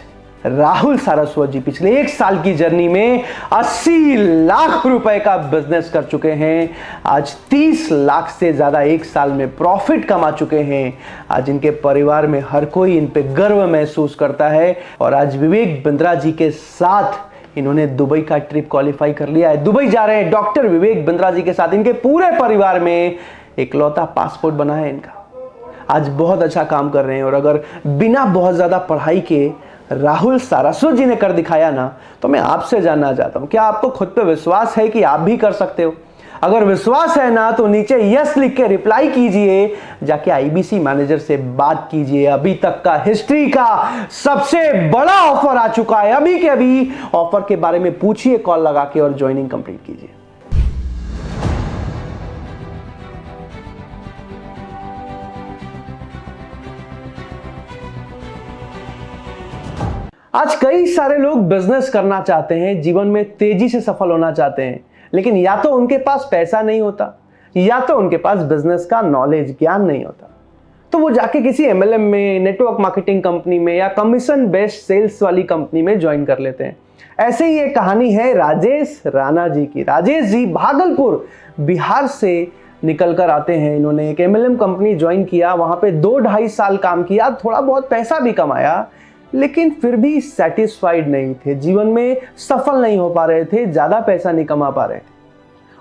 राहुल सारस्वत जी पिछले 1 साल की जर्नी में 80 लाख रुपए का बिजनेस कर चुके हैं। आज 30 लाख से ज्यादा 1 साल में प्रॉफिट कमा चुके हैं। आज इनके परिवार में हर कोई इन पे गर्व महसूस करता है और आज विवेक बिंद्रा जी के साथ इन्होंने दुबई का ट्रिप क्वालिफाई कर लिया है। दुबई जा रहे हैं डॉक्टर विवेक बिंद्रा जी के साथ। इनके पूरे परिवार में इकलौता पासपोर्ट बना है इनका। आज बहुत अच्छा काम कर रहे हैं और अगर बिना बहुत ज्यादा पढ़ाई के राहुल सारस्वत जी ने कर दिखाया ना, तो मैं आपसे जानना चाहता हूं, क्या आपको खुद पे विश्वास है कि आप भी कर सकते हो? अगर विश्वास है ना, तो नीचे यस लिख के रिप्लाई कीजिए, जाके आईबीसी मैनेजर से बात कीजिए। अभी तक का हिस्ट्री का सबसे बड़ा ऑफर आ चुका है, अभी के अभी ऑफर के बारे में पूछिए कॉल लगा के और ज्वाइनिंग कंप्लीट कीजिए। आज कई सारे लोग बिजनेस करना चाहते हैं, जीवन में तेजी से सफल होना चाहते हैं, लेकिन या तो उनके पास पैसा नहीं होता या तो उनके पास बिजनेस का नॉलेज, ज्ञान नहीं होता। तो वो जाके किसी एमएलएम में, नेटवर्क मार्केटिंग कंपनी में या कमीशन बेस्ड सेल्स वाली कंपनी में ज्वाइन कर लेते हैं। ऐसे ही एक कहानी है राजेश राणा जी की। राजेश जी भागलपुर बिहार से निकल कर आते हैं। इन्होंने एक एमएलएम कंपनी ज्वाइन किया, वहां पे 2-2.5 साल काम किया, थोड़ा बहुत पैसा भी कमाया, लेकिन फिर भी सेटिस्फाइड नहीं थे, जीवन में सफल नहीं हो पा रहे थे, ज्यादा पैसा नहीं कमा पा रहे थे।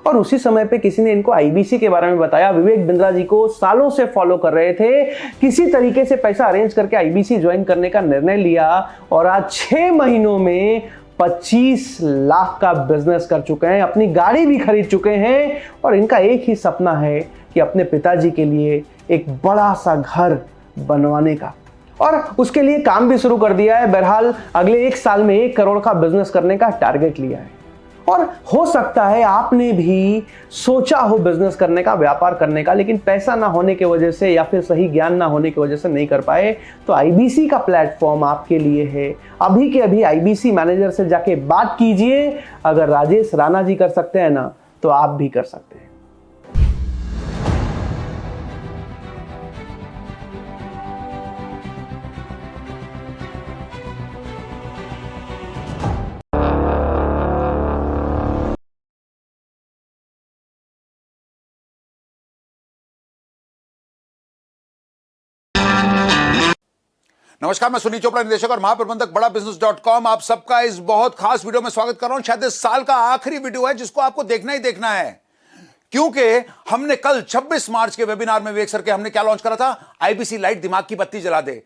और उसी समय पे किसी ने इनको आईबीसी के बारे में बताया। विवेक बिंद्रा जी को सालों से फॉलो कर रहे थे, किसी तरीके से पैसा अरेंज करके आईबीसी ज्वाइन करने का निर्णय लिया और आज 6 महीनों में 25 लाख का बिजनेस कर चुके हैं, अपनी गाड़ी भी खरीद चुके हैं और इनका एक ही सपना है कि अपने पिताजी के लिए एक बड़ा सा घर बनवाने का, और उसके लिए काम भी शुरू कर दिया है। बहरहाल अगले 1 साल में 1 करोड़ का बिजनेस करने का टारगेट लिया है और हो सकता है आपने भी सोचा हो बिजनेस करने का, व्यापार करने का, लेकिन पैसा ना होने की वजह से या फिर सही ज्ञान ना होने की वजह से नहीं कर पाए, तो आईबीसी का प्लेटफॉर्म आपके लिए है। अभी के अभी आईबीसी मैनेजर से जाके बात कीजिए। अगर राजेश राणा जी कर सकते हैं ना, तो आप भी कर सकते हैं। नमस्कार, मैं सुनील चोपड़ा, निदेशक और महाप्रबंधक बड़ा बिजनेस.com। आप सबका इस बहुत खास वीडियो में स्वागत कर रहा हूं। शायद इस साल का आखिरी वीडियो है जिसको आपको देखना ही देखना है, क्योंकि हमने कल 26 मार्च के वेबिनार में विवेक सर के हमने क्या लॉन्च करा था? आईबीसी लाइट, दिमाग की बत्ती जला दे।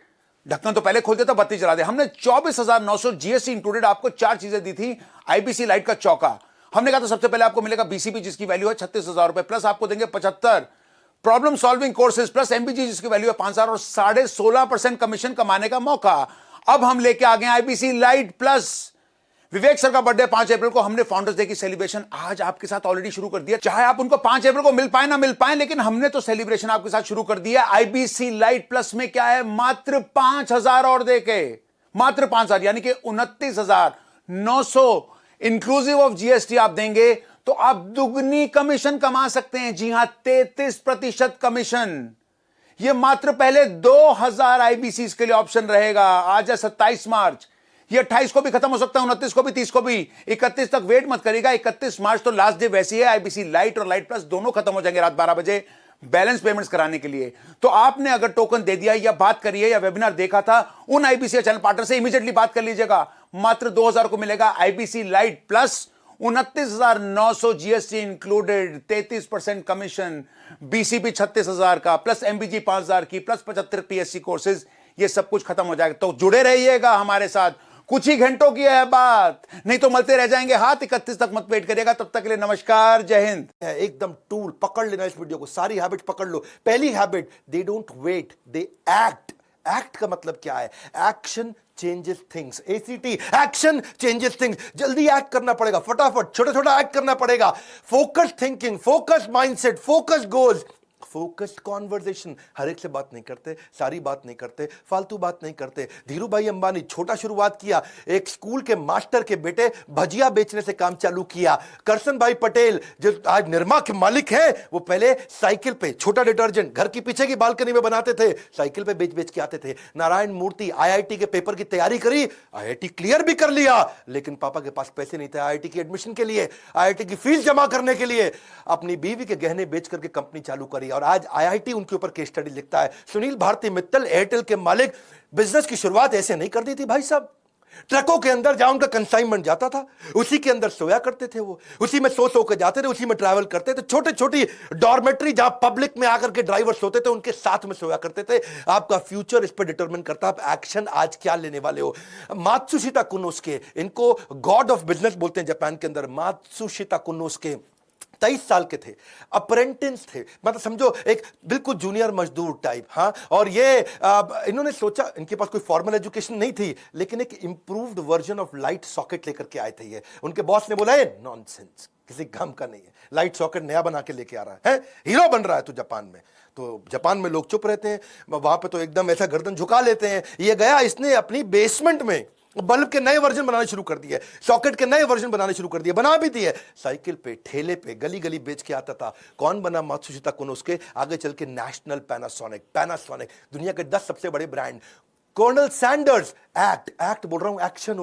ढक्कन तो पहले खोल देता, बत्ती जला दे। हमने 24,900 जीएसटी इंक्लूडेड आपको 4 चीजें दी थी। आईबीसी लाइट का चौका हमने कहा था सबसे पहले आपको मिलेगा बीसीपी जिसकी वैल्यू है 36,000 रुपए, प्लस आपको देंगे 75 problem solving courses, plus MBG जिसकी वैल्यू है 5,000 और 16.5% कमीशन कमाने का मौका। अब हम लेके आ गए आईबीसी लाइट प्लस। विवेक सर का बर्थडे 5 अप्रैल को, हमने फाउंडर्स डे की सेलिब्रेशन आज आपके साथ ऑलरेडी शुरू कर दिया। चाहे आप उनको 5 अप्रैल को मिल पाए ना मिल पाए, लेकिन हमने तो सेलिब्रेशन आपके साथ शुरू कर दिया। आईबीसी लाइट प्लस में क्या है? मात्र 5,000 और देके, मात्र 5,000 यानी कि 29,900 इंक्लूसिव ऑफ जीएसटी आप देंगे तो आप दुगनी कमीशन कमा सकते हैं। जी हां, 33% कमीशन। यह मात्र पहले 2,000 आईबीसी के लिए ऑप्शन रहेगा। आज है 27 मार्च, ये 28 को भी खत्म हो सकता है, 29 को भी, 30 को भी। 31 तक वेट मत करिएगा। 31 मार्च तो लास्ट डे वैसी है। आईबीसी लाइट और लाइट प्लस दोनों खत्म हो जाएंगे रात 12 बजे बैलेंस पेमेंट्स कराने के लिए। तो आपने अगर टोकन दे दिया या बात करी है या वेबिनार देखा था, उन आईबीसी चैनल पार्टनर से इमीडिएटली बात कर लीजिएगा। मात्र 2,000 को मिलेगा IBC light plus, 29,900 GST included, 33% commission, BCP 36,000 का, प्लस एमबीजी 5,000 की, प्लस 75 पीएससी कोर्सेज। ये सब कुछ खत्म हो जाएगा। तो जुड़े रहिएगा हमारे साथ। कुछ ही घंटों की है बात, नहीं तो मलते रह जाएंगे हाथ। 31 तक मत वेट करिएगा। तब तक के लिए नमस्कार, जय हिंद। एकदम टूल पकड़ लेना इस वीडियो को, सारी हैबिट पकड़ लो। पहली habit, they don't wait, they act. Act का मतलब क्या है? Action changes things. A C T, action changes things. जल्दी एक्ट करना पड़ेगा, फटाफट छोटा छोटा एक्ट करना पड़ेगा। Focus thinking, focus mindset, focus goals, focused conversation. हर एक से बात नहीं करते, सारी बात नहीं करते, फालतू बात नहीं करते। धीरू भाई अंबानी छोटा शुरुआत किया, एक स्कूल के मास्टर के बेटे भजिया बेचने से काम चालू किया। करसन भाई पटेल जो आज निरमा के मालिक हैं, वो पहले साइकिल पे छोटा डिटर्जेंट घर की पीछे की बालकनी में बनाते थे, साइकिल पे बेच बेच के आते थे। नारायण मूर्ति आईआईटी के पेपर की तैयारी करी, आईआईटी क्लियर भी कर लिया, लेकिन पापा के पास पैसे नहीं थे आईआईटी की एडमिशन के लिए, आईआईटी की फीस जमा करने के लिए। अपनी बीवी के गहने बेच करके कंपनी चालू करी और आज आईआईटी उनके ऊपर केस स्टडी लिखता है। सुनील भारती मित्तल एयरटेल के मालिक, बिजनेस की शुरुआत ऐसे नहीं कर दी थी भाई साहब। ट्रकों के अंदर जहां उनका कंसाइनमेंट जाता था, उसी के अंदर सोया करते थे वो, उसी में सो के जाते थे, उसी में ट्रैवल करते थे। छोटे छोटी डॉर्मेट्री जहां पब्लिक में आकर के ड्राइवर सोते थे, उनके साथ में सोया करते थे। आपका फ्यूचर इस पर डिटरमिन करता है आप एक्शन आज क्या लेने वाले हो। मात्सुशिता कुनोस्के, इनको गॉड ऑफ बिजनेस बोलते हैं जापान के अंदर। मात्सुशिता कुनोस्के 23 साल के थे, अप्रेंटिस थे, मतलब समझो एक बिल्कुल जूनियर मजदूर टाइप। हाँ, और ये इन्होंने सोचा, इनके पास कोई फॉर्मल एजुकेशन नहीं थी, लेकिन एक improved version of light socket लेकर के आए थे ये। उनके बॉस ने बोला, ये नॉनसेंस, किसी काम का नहीं है, लाइट सॉकेट नया बना के लेके आ रहा है, हीरो बन रहा है तू जापान में। तो जापान में लोग चुप रहते हैं, वहां पे तो एकदम ऐसा गर्दन झुका लेते हैं। ये गया, इसने अपनी बेसमेंट में बल्ब के नए वर्जन बनाने शुरू कर दिए, सॉकेट के नए वर्जन बनाने शुरू कर दिए, बना भी दिए। साइकिल पे, ठेले पे, गली गली बेच के आता था। कौन बना? मात्सुशिता कुनोस्के। आगे चल के नेशनल पैनासोनिक, दुनिया के 10 सबसे बड़े ब्रांड। कर्नल सैंडर्स, एक्ट बोल रहा हूं, एक्शन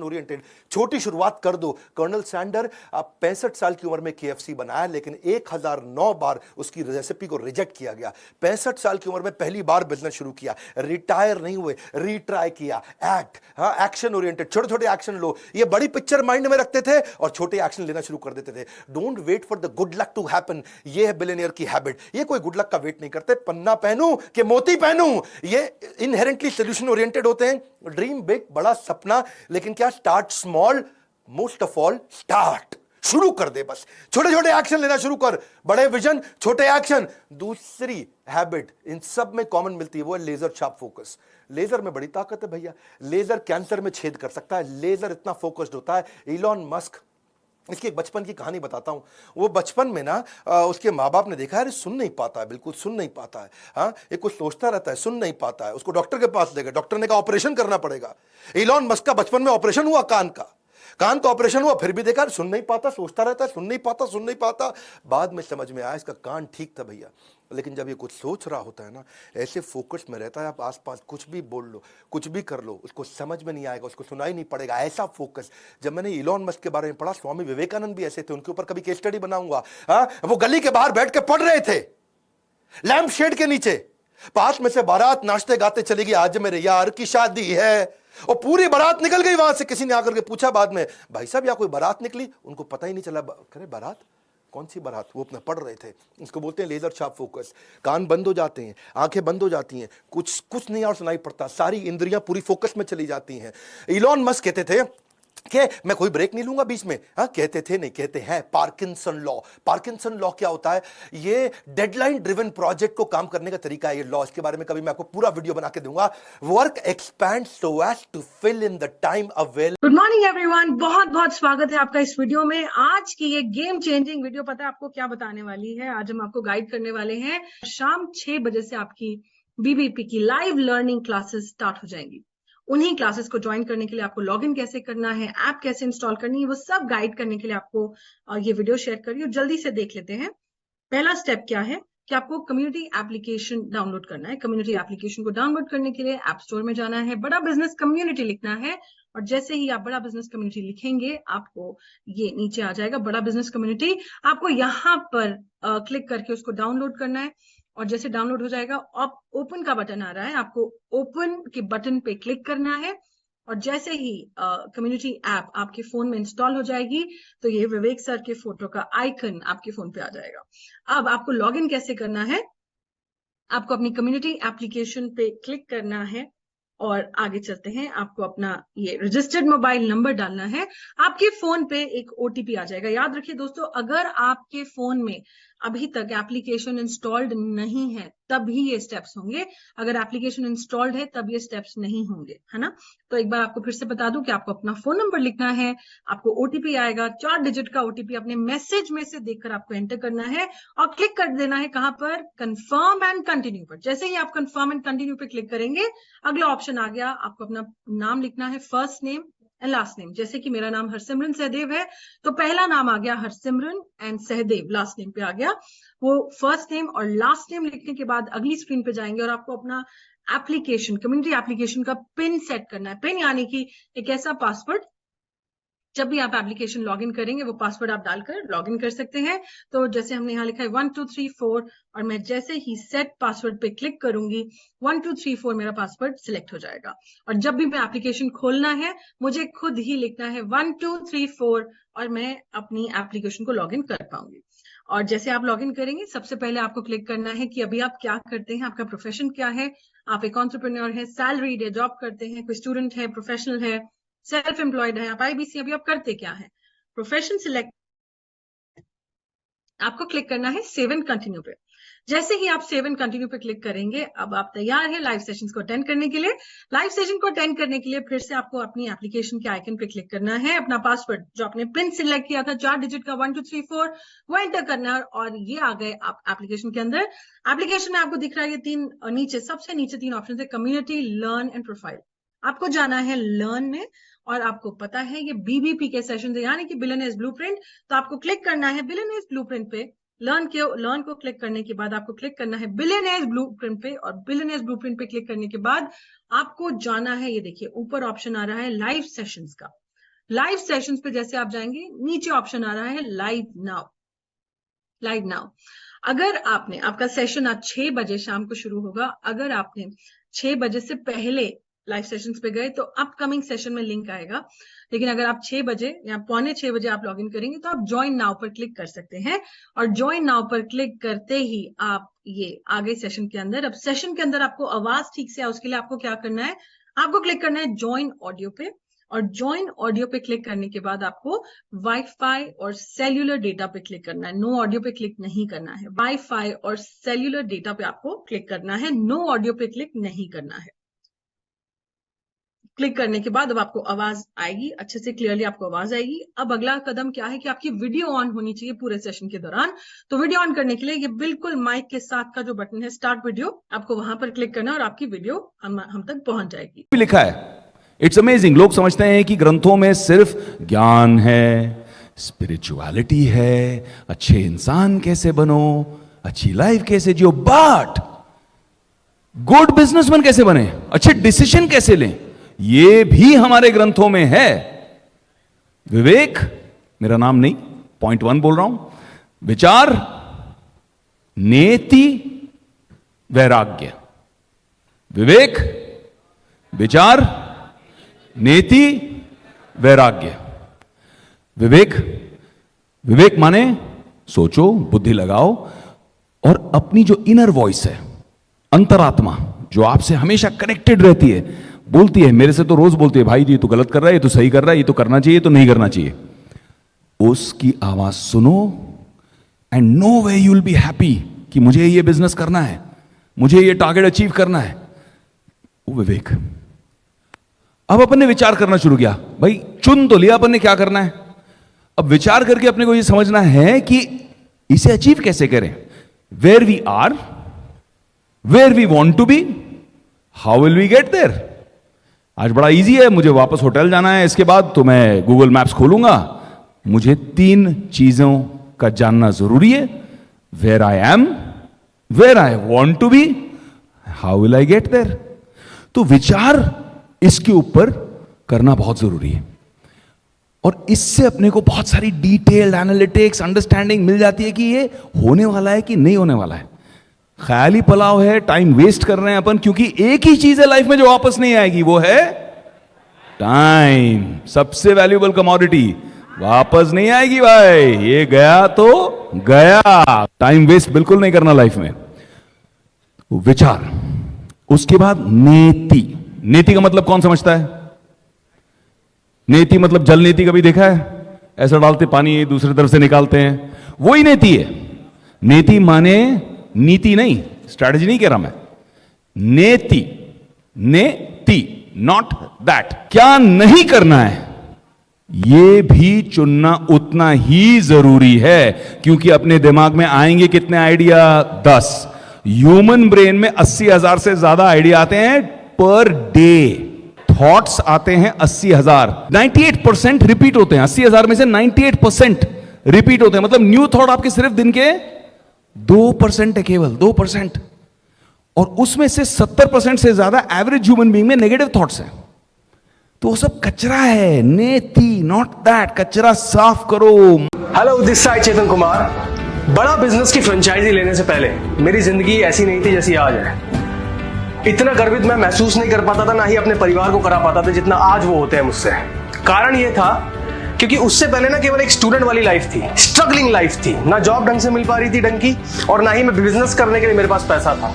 ओरिएंटेड। छोटी शुरुआत कर दो। कर्नल सैंडर 65 साल की उम्र में केएफसी बनाया, लेकिन 1009 बार उसकी रेसिपी को रिजेक्ट किया गया। 65 साल की उम्र में पहली बार बिजनेस शुरू किया, रिटायर नहीं हुए, रीट्राई किया। एक्ट, हाँ, एक्शन ओरिएंटेड, छोटे छोटे एक्शन लो। ये बड़ी पिक्चर माइंड में रखते थे और छोटे एक्शन लेना शुरू कर देते थे। Don't wait for the good luck to happen, ये है बिलियनियर की हैबिट। ये कोई गुड लक का वेट नहीं करते, पन्ना पहनूं कि मोती पहनूं, ये इनहेरेंटली सोल्यूशन ओरिएंटेड होते हैं। ड्रीम बिग, बड़ा सपना, लेकिन क्या? Start small, most of all start, शुरू कर दे बस। छोटे छोटे एक्शन लेना शुरू कर, बड़े विजन, छोटे एक्शन। दूसरी हैबिट इन सब में कॉमन मिलती है, वो है लेजर शार्प फोकस। लेजर में बड़ी ताकत है भैया, लेजर कैंसर में छेद कर सकता है, लेजर इतना फोकस्ड होता है। इलॉन मस्क इसकी एक बचपन की कहानी बताता हूँ। वो बचपन में ना उसके माँ बाप ने देखा, अरे सुन नहीं पाता है, बिल्कुल सुन नहीं पाता है, हाँ, ये कुछ सोचता रहता है, सुन नहीं पाता है। उसको डॉक्टर के पास ले गए, डॉक्टर ने कहा ऑपरेशन करना पड़ेगा। इलॉन मस्क का बचपन में ऑपरेशन हुआ, कान का ऑपरेशन हुआ, फिर भी देखा सुन नहीं पाता, सोचता रहता है, सुन नहीं पाता। बाद में समझ में आया इसका कान ठीक था भैया। लेकिन जब ये कुछ सोच रहा होता है ना, ऐसे फोकस में रहता है, आप आसपास कुछ भी बोल लो, कुछ भी कर लो, उसको समझ में नहीं आएगा, उसको सुनाई नहीं पड़ेगा, ऐसा फोकस। जब मैंने इलॉन मस्क के बारे में पढ़ा, स्वामी विवेकानंद भी ऐसे थे, उनके ऊपर कभी केस स्टडी बनाऊंगा। वो गली के बाहर बैठ के पढ़ रहे थे, लैंप शेड के नीचे, पास में से बारात नाचते गाते चली गई, आज मेरे यार की शादी है, और पूरी बारात निकल गई वहां से। किसी ने आकर के पूछा बाद में, भाई साहब यहाँ कोई बारात निकली? उनको पता ही नहीं चला। करे बारात? कौन सी बारात? वो अपना पढ़ रहे थे। इसको बोलते हैं लेजर शार्प फोकस। कान बंद हो जाते हैं, आंखें बंद हो जाती हैं, कुछ नहीं और सुनाई पड़ता, सारी इंद्रियां पूरी फोकस में चली जाती हैं। इलॉन मस्क कहते थे कि मैं कोई ब्रेक नहीं लूंगा बीच में, हाँ, कहते थे नहीं, कहते हैं पार्किंसन लॉ। पार्किंसन लॉ क्या होता है? ये डेडलाइन ड्रिवन प्रोजेक्ट को काम करने का तरीका है ये लॉ। इसके बारे में कभी मैं आपको पूरा वीडियो बना के दूंगा। Work expand so as to fill in the time available. Good morning everyone, बहुत बहुत स्वागत है आपका इस वीडियो में। आज की ये गेम चेंजिंग वीडियो पता है आपको क्या बताने वाली है? आज हम आपको गाइड करने वाले हैं। शाम 6 बजे से आपकी बीबीपी की लाइव लर्निंग क्लासेस स्टार्ट हो जाएंगी। उन्हीं क्लासेस को ज्वाइन करने के लिए आपको लॉगिन कैसे करना है, ऐप कैसे इंस्टॉल करनी है, वो सब गाइड करने के लिए आपको ये वीडियो शेयर करिए। जल्दी से देख लेते हैं। पहला स्टेप क्या है कि आपको कम्युनिटी एप्लीकेशन डाउनलोड करना है। कम्युनिटी एप्लीकेशन को डाउनलोड करने के लिए ऐप स्टोर में जाना है, बड़ा बिजनेस कम्युनिटी लिखना है, और जैसे ही आप बड़ा बिजनेस कम्युनिटी लिखेंगे आपको ये नीचे आ जाएगा बड़ा बिजनेस कम्युनिटी। आपको यहाँ पर क्लिक करके उसको डाउनलोड करना है, और जैसे डाउनलोड हो जाएगा आप ओपन का बटन आ रहा है, आपको ओपन के बटन पे क्लिक करना है, और जैसे ही कम्युनिटी ऐप आपके फोन में इंस्टॉल हो जाएगी तो ये विवेक सर के फोटो का आइकन आपके फोन पे आ जाएगा। अब आपको लॉगिन कैसे करना है? आपको अपनी कम्युनिटी एप्लीकेशन पे क्लिक करना है और आगे चलते हैं। आपको अपना ये रजिस्टर्ड मोबाइल नंबर डालना है। आपके फोन पे एक ओटीपी आ जाएगा। याद रखिए दोस्तों, अगर आपके फोन में अभी तक एप्लीकेशन इंस्टॉल्ड नहीं है तभी ये स्टेप्स होंगे, अगर एप्लीकेशन इंस्टॉल्ड है तब ये स्टेप्स नहीं होंगे, है ना? तो एक बार आपको फिर से बता दूं कि आपको अपना फोन नंबर लिखना है, आपको ओटीपी आएगा, 4 डिजिट का ओटीपी अपने मैसेज में से देखकर आपको एंटर करना है और क्लिक कर देना है कहां पर? कंफर्म एंड कंटिन्यू पर। जैसे ही आप कंफर्म एंड कंटिन्यू पे क्लिक करेंगे अगला ऑप्शन आ गया, आपको अपना नाम लिखना है, first name and last name. जैसे कि मेरा नाम हरसिमरन सहदेव है तो पहला नाम आ गया Harsimran and Sahdev, last name पे आ गया वो फर्स्ट नेम, और लास्ट नेम लिखने के बाद अगली स्क्रीन पे जाएंगे और आपको अपना एप्लीकेशन, कम्युनिटी एप्लीकेशन का पिन सेट करना है। पिन यानी कि एक ऐसा पासवर्ड, जब भी आप एप्लीकेशन लॉगिन करेंगे वो पासवर्ड आप डालकर लॉगिन कर सकते हैं। तो जैसे हमने यहाँ लिखा है 1 2 3 4, और मैं जैसे ही सेट पासवर्ड पे क्लिक करूंगी 1 2 3 4 मेरा पासवर्ड सिलेक्ट हो जाएगा। और जब भी मैं एप्लीकेशन खोलना है मुझे खुद ही लिखना है 1 2 3 4 और मैं अपनी एप्लीकेशन को लॉगिन कर पाऊंगी। और जैसे आप लॉगिन करेंगे सबसे पहले आपको क्लिक करना है कि अभी आप क्या करते हैं, आपका प्रोफेशन क्या है। आप एक एंटरप्रेन्योर है, सैलरीड है, जॉब करते हैं, कोई स्टूडेंट है, प्रोफेशनल है, सेल्फ एम्प्लॉयड है, आप आईबीसी, अभी आप करते क्या है। प्रोफेशन सिलेक्ट, आपको क्लिक करना है सेव एंड कंटिन्यू पे। जैसे ही आप सेव एंड कंटिन्यू पे क्लिक करेंगे अब आप तैयार हैं लाइव सेशंस को अटेंड करने के लिए। लाइव सेशन को अटेंड करने के लिए फिर से आपको अपनी एप्लीकेशन के आइकन पे क्लिक करना है, अपना पासवर्ड जो आपने पिन सिलेक्ट किया था 4 डिजिट का 1 2 3 4 वो एंटर करना है, और ये आ गए आप एप्लीकेशन के अंदर। एप्लीकेशन में आपको दिख रहा है ये 3 नीचे, सबसे नीचे 3 ऑप्शन है, कम्युनिटी, लर्न एंड प्रोफाइल। आपको जाना है लर्न में, और आपको पता है ये बीबीपी के सेशन है यानी कि बिलियनियर्स ब्लूप्रिंट, तो आपको क्लिक करना है बिलियनियर्स ब्लूप्रिंट पे। लर्न को क्लिक करने के बाद आपको क्लिक करना है बिलियनियर्स ब्लूप्रिंट पे, और बिलियनियर्स ब्लूप्रिंट पे क्लिक करने के बाद आपको जाना है, ये देखिए ऊपर ऑप्शन आ रहा है लाइव सेशंस का। लाइव सेशंस पे जैसे आप जाएंगे नीचे ऑप्शन आ रहा है लाइव नाउ। लाइव नाउ, अगर आपने, आपका सेशन आज 6 बजे शाम को शुरू होगा, अगर आपने 6 बजे से पहले लाइव सेशंस पे गए तो अपकमिंग सेशन में लिंक आएगा, लेकिन अगर आप 6 बजे या 5:45 बजे आप लॉगिन करेंगे तो आप ज्वाइन नाउ पर क्लिक कर सकते हैं, और ज्वाइन नाउ पर क्लिक करते ही आप ये आगे सेशन के अंदर। अब सेशन के अंदर आपको आवाज ठीक से आए उसके लिए आपको क्या करना है, आपको क्लिक करना है ज्वाइन ऑडियो पे, और ज्वाइन ऑडियो पे क्लिक करने के बाद आपको वाईफाई और सेल्यूलर डेटा पे क्लिक करना है, नो ऑडियो पे क्लिक नहीं करना है। वाईफाई और सेल्यूलर डेटा पे आपको क्लिक करना है, नो ऑडियो पे क्लिक नहीं करना है। क्लिक करने के बाद अब आपको आवाज आएगी, अच्छे से क्लियरली आपको आवाज आएगी। अब अगला कदम क्या है कि आपकी वीडियो ऑन होनी चाहिए पूरे सेशन के दौरान। तो वीडियो ऑन करने के लिए ये बिल्कुल माइक के साथ का जो बटन है स्टार्ट वीडियो, आपको वहां पर क्लिक करना है और आपकी वीडियो हम तक पहुंच जाएगी। लिखा है, इट्स अमेजिंग। लोग समझते हैं कि ग्रंथों में सिर्फ ज्ञान है, स्पिरिचुअलिटी है, अच्छे इंसान कैसे बनो, अच्छी लाइफ कैसे जियो, बट गुड बिजनेसमैन कैसे बने, अच्छे डिसीजन कैसे लें, ये भी हमारे ग्रंथों में है। विवेक मेरा नाम नहीं, पॉइंट 1 बोल रहा हूं। विचार, नेति, वैराग्य। विवेक, विचार, नेति, वैराग्य। विवेक माने सोचो, बुद्धि लगाओ और अपनी जो इनर वॉइस है, अंतरात्मा जो आपसे हमेशा कनेक्टेड रहती है, बोलती है, मेरे से तो रोज बोलती है, भाई ये तो गलत कर रहा है, ये तो सही कर रहा है, ये तो करना चाहिए, तो नहीं करना चाहिए। उसकी आवाज सुनो and no way you will be happy कि मुझे ये बिजनेस करना है, मुझे ये टारगेट अचीव करना है। वो विवेक। अब अपन ने विचार करना शुरू किया, भाई चुन तो लिया अपन ने क्या करना है, अब विचार करके अपने को ये समझना है कि इसे अचीव कैसे करें। Where we are, where we want to be, how will we get there. आज बड़ा इजी है, मुझे वापस होटल जाना है, इसके बाद तो मैं गूगल मैप्स खोलूंगा। मुझे 3 चीजों का जानना जरूरी है, where I am, where I want to be, how will I get there. तो विचार इसके ऊपर करना बहुत जरूरी है और इससे अपने को बहुत सारी डिटेल्ड एनालिटिक्स अंडरस्टैंडिंग मिल जाती है कि ये होने वाला है कि नहीं होने वाला है। ख्याली पलाव है, टाइम वेस्ट कर रहे हैं अपन, क्योंकि एक ही चीज है लाइफ में जो वापस नहीं आएगी, वो है टाइम। सबसे वैल्यूएबल कमोडिटी, वापस नहीं आएगी भाई, ये गया तो गया। टाइम वेस्ट बिल्कुल नहीं करना लाइफ में। विचार, उसके बाद नेति। नेति का मतलब कौन समझता है? नेति मतलब जल नेति कभी देखा है? ऐसा डालते पानी दूसरी तरफ से निकालते हैं, वही नेति है। नेति माने नीति नहीं, स्ट्रैटेजी नहीं कह रहा मैं, नेति, नेति, नॉट दैट। क्या नहीं करना है ये भी चुनना उतना ही जरूरी है, क्योंकि अपने दिमाग में आएंगे कितने आइडिया? 10। ह्यूमन ब्रेन में 80,000 से ज्यादा आइडिया आते हैं पर डे। थॉट्स आते हैं 80,000, 98% रिपीट होते हैं। 80,000 में से 98% रिपीट होते हैं, मतलब न्यू थॉट आपके सिर्फ दिन के 2% है, केवल 2%। और उसमें से 70% से ज्यादा एवरेज ह्यूमन बीइंग में नेगेटिव थॉट्स हैं। तो वो सब कचरा है, नेति, नॉट दैट। कचरा साफ करो। हेलो, दिस साइड चेतन कुमार। बड़ा बिजनेस की फ्रेंचाइजी लेने से पहले मेरी जिंदगी ऐसी नहीं थी जैसी आज है। इतना गर्वित मैं महसूस नहीं कर पाता था, ना ही अपने परिवार को करा पाता था जितना आज वो होते हैं मुझसे। कारण ये था क्योंकि उससे पहले ना केवल एक स्टूडेंट वाली लाइफ थी, स्ट्रगलिंग लाइफ थी। ना जॉब ढंग से मिल पा रही थी ढंग की, और ना ही मैं बिजनेस करने के लिए मेरे पास पैसा था।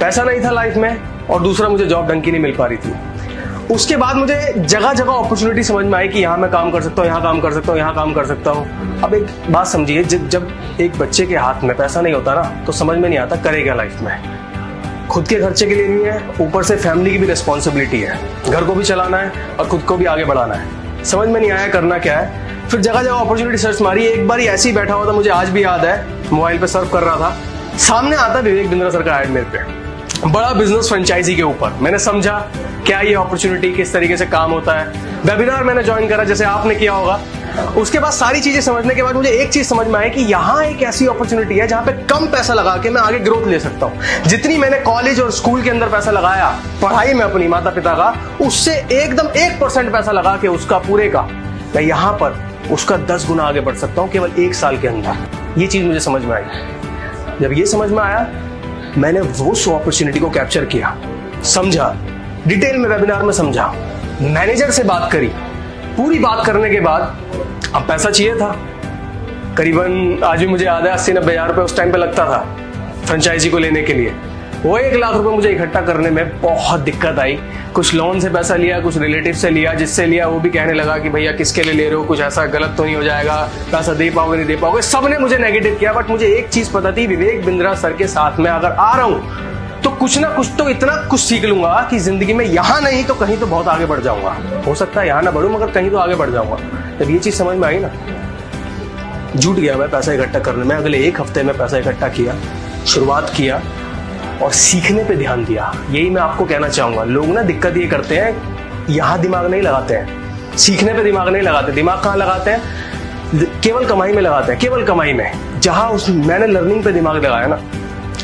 पैसा नहीं था लाइफ में, और दूसरा मुझे जॉब ढंग की नहीं मिल पा रही थी। उसके बाद मुझे जगह जगह अपॉर्चुनिटी समझ में आई कि यहां मैं काम कर सकता हूं, यहां काम कर सकता हूं, यहां काम कर सकता हूं। अब एक बात समझिए, जब एक बच्चे के हाथ में पैसा नहीं होता ना, तो समझ में नहीं आता करे क्या लाइफ में। खुद के खर्चे के लिए नहीं है, ऊपर से फैमिली की भी रिस्पॉन्सिबिलिटी है, घर को भी चलाना है और खुद को भी आगे बढ़ाना है। समझ में नहीं आया करना क्या है। फिर जगह जगह अपॉर्चुनिटी सर्च मारी। एक बार ऐसे ही बैठा हुआ था, मुझे आज भी याद है, मोबाइल पे सर्फ कर रहा था, सामने आता विवेक बिंद्रा सर का ऐड मेरे पे, बड़ा बिजनेस फ्रेंचाइजी के ऊपर। मैंने समझा क्या ये अपॉर्चुनिटी, किस तरीके से काम होता है। वेबिनार मैंने ज्वाइन करा जैसे आपने किया होगा। उसके बाद सारी चीजें समझने के बाद मुझे एक चीज समझ में आई कि यहाँ एक ऐसी अपॉर्चुनिटी है जहां पे कम पैसा लगा के मैं आगे ग्रोथ ले सकता हूँ। जितनी मैंने कॉलेज और स्कूल के अंदर पैसा लगाया पढ़ाई में अपनी माता पिता का, उससे एकदम 1% पैसा लगा के उसका पूरे का, मैं यहाँ पर उसका 10 गुना आगे बढ़ सकता हूँ केवल 1 साल के अंदर। ये चीज मुझे समझ में आई। जब ये समझ में आया, मैंने वो अपॉर्चुनिटी को कैप्चर किया, समझा, डिटेल में वेबिनार में समझा, मैनेजर से बात करी। पूरी बात करने के बाद अब पैसा चाहिए था, करीबन आज भी मुझे याद है 80-90 हजार रुपए उस टाइम पे लगता था फ्रेंचाइजी को लेने के लिए। वो 1 लाख रुपए मुझे इकट्ठा करने में बहुत दिक्कत आई। कुछ लोन से पैसा लिया, कुछ रिलेटिव से लिया, जिससे लिया वो भी कहने लगा कि भैया किसके लिए ले रहे हो, कुछ ऐसा गलत तो नहीं हो जाएगा, पैसा दे पाओगे नहीं दे पाओगे। सबने मुझे नेगेटिव किया, बट मुझे एक चीज पता थी, विवेक बिंद्रा सर के साथ में अगर आ रहा हूं तो कुछ ना कुछ तो इतना कुछ सीख लूंगा कि जिंदगी में यहां नहीं तो कहीं तो बहुत आगे बढ़ जाऊंगा। हो सकता है यहां ना बढ़ूं मगर कहीं तो आगे बढ़ जाऊंगा। जब ये चीज समझ में आई ना, जुट गया मैं पैसा इकट्ठा करने में। अगले एक हफ्ते में पैसा इकट्ठा किया, शुरुआत किया और सीखने पे ध्यान दिया। यही मैं आपको कहना चाहूंगा। लोग ना दिक्कत ये करते हैं, यहां दिमाग नहीं लगाते हैं, सीखने पे दिमाग नहीं लगाते। दिमाग कहां लगाते हैं? केवल कमाई में लगाते हैं, केवल कमाई में। जहां मैंने लर्निंग पे दिमाग लगाया ना,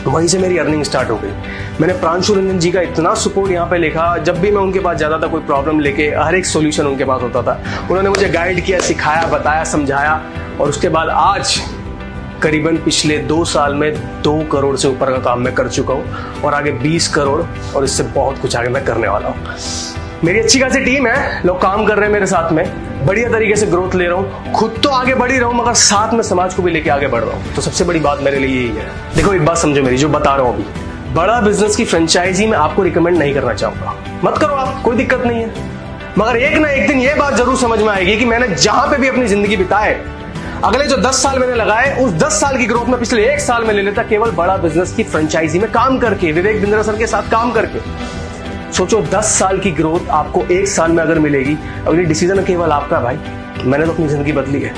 वहीं से मेरी अर्निंग स्टार्ट हो गई। मैंने प्रांशु रंजन जी का इतना सपोर्ट यहाँ पे लिखा। जब भी मैं उनके पास जाता था कोई प्रॉब्लम लेके, हर एक सॉल्यूशन उनके पास होता था। उन्होंने मुझे गाइड किया, सिखाया, बताया, समझाया। और उसके बाद आज करीबन पिछले 2 साल में 2 करोड़ से ऊपर का काम मैं कर चुका हूँ और आगे 20 करोड़ और इससे बहुत कुछ आगे मैं करने वाला हूँ। मेरी अच्छी खासी टीम है, लोग काम कर रहे हैं मेरे साथ में, बढ़िया तरीके से ग्रोथ ले रहा हूँ। खुद तो आगे बढ़ ही रहा हूँ मगर साथ में समाज को भी लेके आगे बढ़ रहा हूँ। तो सबसे बड़ी बात मेरे लिए यही है। देखो एक बात समझो मेरी, जो बता रहा हूँ अभी, बड़ा बिजनेस की फ्रेंचाइजी में आपको रिकमेंड नहीं करना चाहूंगा। मत करो आप, कोई दिक्कत नहीं है। मगर एक ना एक दिन ये बात जरूर समझ में आएगी कि मैंने जहां पे भी अपनी जिंदगी बिताए, अगले जो 10 साल मैंने लगाए, उस 10 साल की ग्रोथ में पिछले 1 साल में ले लेता केवल बड़ा बिजनेस की फ्रेंचाइजी में काम करके, विवेक बिंद्रा सर के साथ काम करके। सोचो 10 साल की ग्रोथ आपको 1 साल में अगर मिलेगी, और ये डिसीजन केवल आपका है भाई। मैंने तो अपनी जिंदगी बदली है,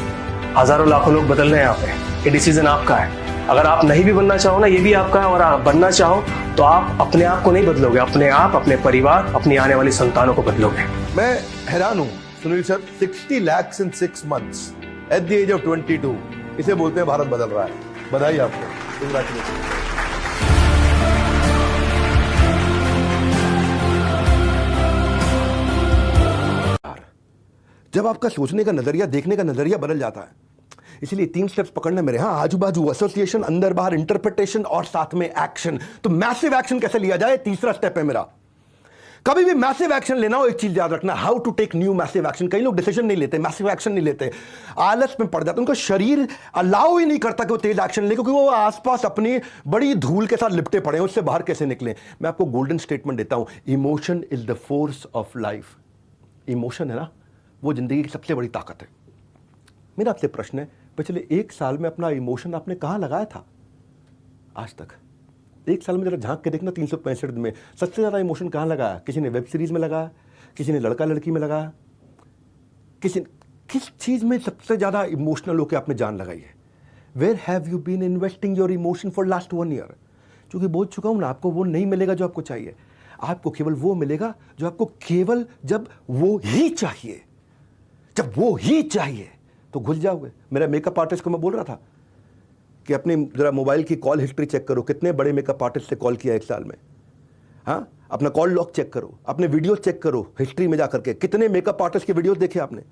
हजारों लाखों लोग बदल रहे हैं यहाँ पे। ये डिसीजन आपका है। अगर आप नहीं भी बनना चाहो ना, ये भी आपका है। और आप बनना चाहो तो आप अपने आप को नहीं बदलोगे, अपने आप, अपने परिवार, अपनी आने वाली संतानों को बदलोगे। मैं हैरान हूं Sunil sir, 60 lakhs in 6 months at the age of 22, इसे बोलते हैं भारत बदल रहा है। बधाई आपको, कांग्रेचुलेशन। जब आपका सोचने का नजरिया, देखने का नजरिया बदल जाता है, इसलिए 3 स्टेप्स पकड़ना मेरे। हाँ, आजू बाजू एसोसिएशन, अंदर बाहर इंटरप्रिटेशन और साथ में एक्शन। तो मैसिव एक्शन कैसे लिया जाए, तीसरा स्टेप है मेरा। कभी भी मैसिव एक्शन लेना हो, एक चीज याद रखना, how to take new massive action. कई लोग डिसीजन नहीं लेते, मैसिव एक्शन नहीं लेते, आलस में पड़ जाते, उनका शरीर अलाउ ही नहीं करता कि वो तेज एक्शन ले, क्योंकि वो आसपास अपनी बड़ी धूल के साथ लिपटे पड़े हैं। उससे बाहर कैसे निकलें? मैं आपको गोल्डन स्टेटमेंट देता हूं, emotion is the force of life. Emotion है ना, वो जिंदगी की सबसे बड़ी ताकत है। मेरा आपसे प्रश्न है, पिछले 1 साल में अपना इमोशन आपने कहां लगाया था आज तक? 1 साल में जरा झांक के देखना, 365 दिन में सबसे ज्यादा इमोशन कहां लगाया? किसी ने वेब सीरीज में लगाया, किसी ने लड़का लड़की में लगाया, किस चीज में सबसे ज्यादा इमोशनल होकर आपने जान लगाई है? Where have you been investing your emotion for last 1 year? क्योंकि बोल चुका हूं ना, आपको वो नहीं मिलेगा जो आपको चाहिए। आपको केवल वो मिलेगा जो आपको केवल जब वो ही चाहिए। जब वो ही चाहिए तो घुस जाओगे। मेरा मेकअप आर्टिस्ट को मैं बोल रहा था कि अपनी जरा मोबाइल की कॉल हिस्ट्री चेक करो, कितने बड़े मेकअप आर्टिस्ट से कॉल किया 1 साल में। हाँ, अपना कॉल लॉग चेक करो, अपने वीडियो चेक करो हिस्ट्री में जाकर के, कितने मेकअप आर्टिस्ट के वीडियो देखे आपने।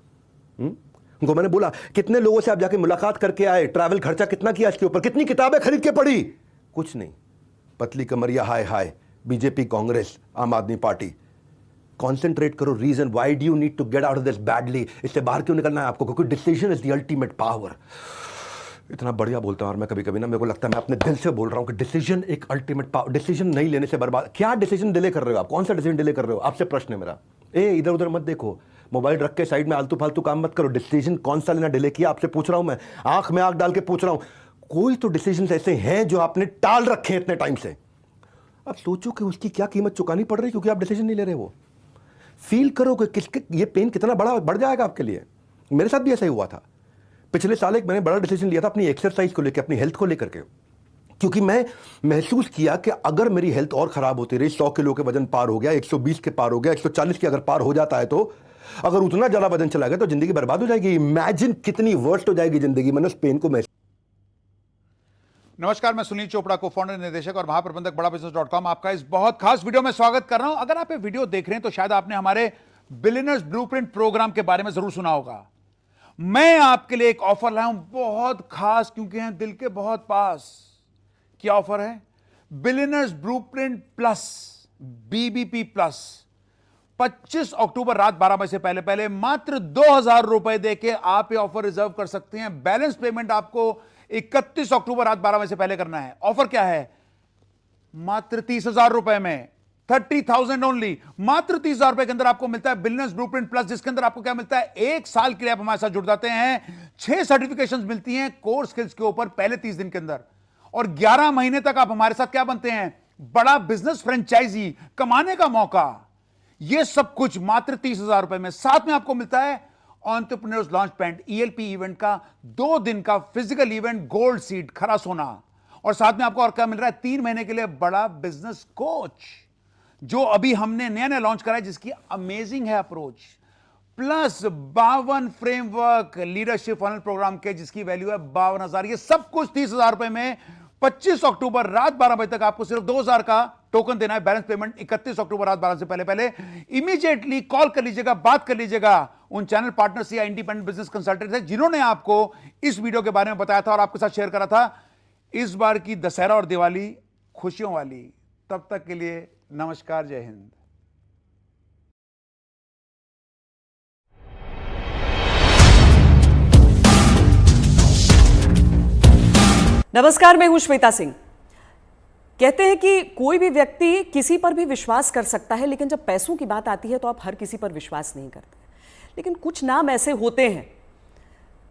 उनको मैंने बोला कितने लोगों से आप जाके मुलाकात करके आए, ट्रैवल खर्चा कितना किया इसके ऊपर, कितनी किताबें खरीद के पढ़ी? कुछ नहीं। पतली कमरिया, हाय हाय, बीजेपी, कांग्रेस, आम आदमी पार्टी। कॉन्सेंट्रेट करो, reason why do you need to get out of this badly. इससे बाहर क्यों निकलना है आपको? क्योंकि decision is the ultimate power. इतना बढ़िया बोलता हूं और मैं कभी कभी ना, मेरे को लगता है मैं अपने दिल से बोल रहा हूं कि डिसीजन एक अल्टीमेट पावर। डिसीजन नहीं लेने से बर्बाद। क्या डिसीजन डिले कर रहे हो आप? कौन सा डिसीजन डिले कर रहे हो? आपसे प्रश्न है मेरा। इधर उधर मत देखो, मोबाइल रख के साइड में आलतू फालतू काम मत करो। डिसीजन कौन सा लेना डिले किया, आपसे पूछ रहा हूं मैं, आंख में आंख डाल के पूछ रहा हूं। कोई तो डिसीजन ऐसे हैं जो आपने टाल रखे हैं इतने टाइम से। अब सोचो कि उसकी क्या कीमत चुकानी पड़ रही है क्योंकि आप डिसीजन नहीं ले रहे। वो फील करो कि किसके ये पेन कितना बड़ा बढ़ जाएगा आपके लिए। मेरे साथ भी ऐसा ही हुआ था। पिछले साल एक मैंने बड़ा डिसीजन लिया था अपनी एक्सरसाइज को लेकर, अपनी हेल्थ को लेकर के, क्योंकि मैं महसूस किया कि अगर मेरी हेल्थ और खराब होती रही, 100 किलो के वजन पार हो गया, 120 के पार हो गया, 140 के अगर पार हो जाता है, तो अगर उतना ज्यादा वजन चला गया तो जिंदगी बर्बाद हो जाएगी। इमेजिन कितनी वर्स्ट हो जाएगी जिंदगी। मैंने उस पेन को महसूस। नमस्कार, मैं सुनील चोपड़ा, को फाउंडर, निर्देशक और महाप्रबंधक बड़ा बिजनेस.com आपका इस बहुत खास वीडियो में स्वागत कर रहा हूं। अगर आप ये वीडियो देख रहे हैं तो शायद आपने हमारे बिलियनर्स ब्लूप्रिंट प्रोग्राम के बारे में जरूर सुना होगा। मैं आपके लिए एक ऑफर लाया हूं, बहुत खास, क्योंकि हैं दिल के बहुत पास। क्या ऑफर है? Billionaires blueprint plus, BBP plus. 25 अक्टूबर रात 12 बजे से पहले पहले मात्र 2000 रुपए देके आप ये ऑफर रिजर्व कर सकते हैं। बैलेंस पेमेंट आपको 31 अक्टूबर रात 12 बजे से पहले करना है। ऑफर क्या है? मात्र 30,000 रुपए में, 30,000 ओनली। मात्र 30,000 रुपए के अंदर आपको मिलता है बिलियनर्स ब्लूप्रिंट प्लस, जिसके अंदर आपको क्या मिलता है? 1 साल के लिए आप हमारे साथ जुड़ जाते हैं, 6 सर्टिफिकेशंस मिलती हैं कोर स्किल्स के ऊपर पहले 30 दिन के अंदर, और 11 महीने तक आप हमारे साथ क्या बनते हैं? बड़ा बिजनेस फ्रेंचाइजी, कमाने का मौका, यह सब कुछ मात्र 30,000 रुपए में। साथ में आपको मिलता है entrepreneurs launch pad ELP event का 2 दिन का फिजिकल इवेंट, गोल्ड सीड, खरा सोना, और साथ में आपको और क्या मिल रहा है, 3 महीने के लिए बड़ा बिजनेस कोच जो अभी हमने नया नया लॉन्च करा है, जिसकी अमेजिंग है approach, plus 52 framework leadership funnel program के जिसकी वैल्यू है 52,000। ये सब कुछ 30,000 रुपए में। 25 अक्टूबर रात 12 बजे तक आपको सिर्फ 2,000 का टोकन देना है। बैलेंस पेमेंट 31 अक्टूबर रात 12 से पहले इमीडिएटली कॉल कर लीजिएगा, बात कर लीजिएगा उन चैनल पार्टनर से या इंडिपेंडेंट बिजनेस कंसल्टेंट से जिन्होंने आपको इस वीडियो के बारे में बताया था और आपके साथ शेयर करा था। इस बार की दशहरा और दिवाली खुशियों वाली। तब तक के लिए नमस्कार, जय हिंद। नमस्कार, मैं हूं श्वेता सिंह। कहते हैं कि कोई भी व्यक्ति किसी पर भी विश्वास कर सकता है, लेकिन जब पैसों की बात आती है तो आप हर किसी पर विश्वास नहीं करते। लेकिन कुछ नाम ऐसे होते हैं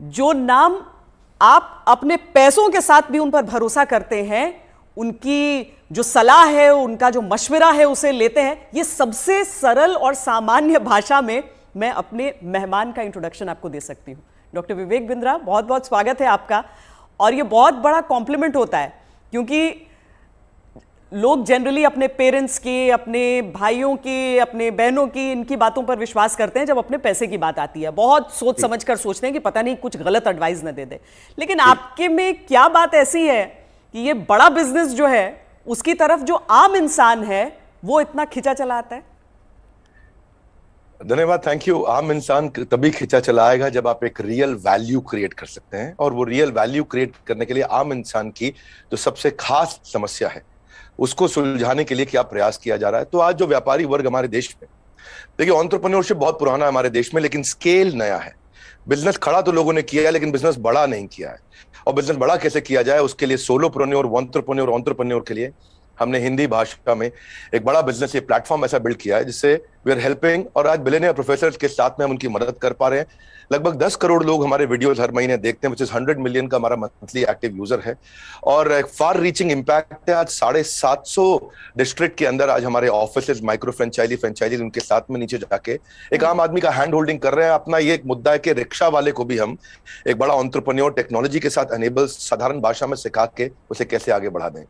जो नाम आप अपने पैसों के साथ भी उन पर भरोसा करते हैं, उनकी जो सलाह है, उनका जो मशवरा है उसे लेते हैं। ये सबसे सरल और सामान्य भाषा में मैं अपने मेहमान का इंट्रोडक्शन आपको दे सकती हूँ। डॉक्टर विवेक बिंद्रा, बहुत बहुत स्वागत है आपका। और ये बहुत बड़ा कॉम्प्लीमेंट होता है क्योंकि लोग जनरली अपने पेरेंट्स की, अपने भाइयों की, अपने बहनों की, इनकी बातों पर विश्वास करते हैं जब अपने पैसे की बात आती है। बहुत सोच समझ कर सोचते हैं कि पता नहीं कुछ गलत एडवाइस न दे दे। लेकिन आपके में क्या बात ऐसी है कि ये बड़ा बिजनेस जो है उसकी तरफ जो आम इंसान है वो इतना खिंचा चला आता है? धन्यवाद, थैंक यू। आम इंसान तभी खिंचा चला आएगा जब आप एक रियल वैल्यू क्रिएट कर सकते हैं, और वो रियल वैल्यू क्रिएट करने के लिए आम इंसान की जो सबसे खास समस्या है उसको सुलझाने के लिए क्या प्रयास किया जा रहा है। तो आज जो व्यापारी वर्ग हमारे देश में, देखिए एंटरप्रेन्योरशिप बहुत पुराना है हमारे देश में, लेकिन स्केल नया है। बिजनेस खड़ा तो लोगों ने किया है, लेकिन बिजनेस बड़ा नहीं किया है। और बिजनेस बड़ा कैसे किया जाए उसके लिए सोलोप्रेन्योर, एंटरप्रेन्योर के लिए हमने हिंदी भाषा में एक बड़ा बिजनेस, ये प्लेटफॉर्म ऐसा बिल्ड किया है जिससे वी आर हेल्पिंग, और आज बिलियनियर प्रोफेसर के साथ में हम उनकी मदद कर पा रहे हैं। लगभग 10 करोड़ लोग हमारे वीडियोस हर महीने देखते हैं, विच इज 100 मिलियन का हमारा मंथली एक्टिव यूजर है, और एक फार रीचिंग इम्पैक्ट है। आज 750 डिस्ट्रिक्ट के अंदर आज हमारे ऑफिस, माइक्रो फ्रेंचाइजी उनके साथ में नीचे जाके एक आम आदमी का हैंड होल्डिंग कर रहे हैं। अपना ये एक मुद्दा है कि रिक्शा वाले को भी हम एक बड़ा एंटरप्रेन्योर टेक्नोलॉजी के साथ एनेबल, साधारण भाषा में सिखा के उसे कैसे आगे बढ़ा दें।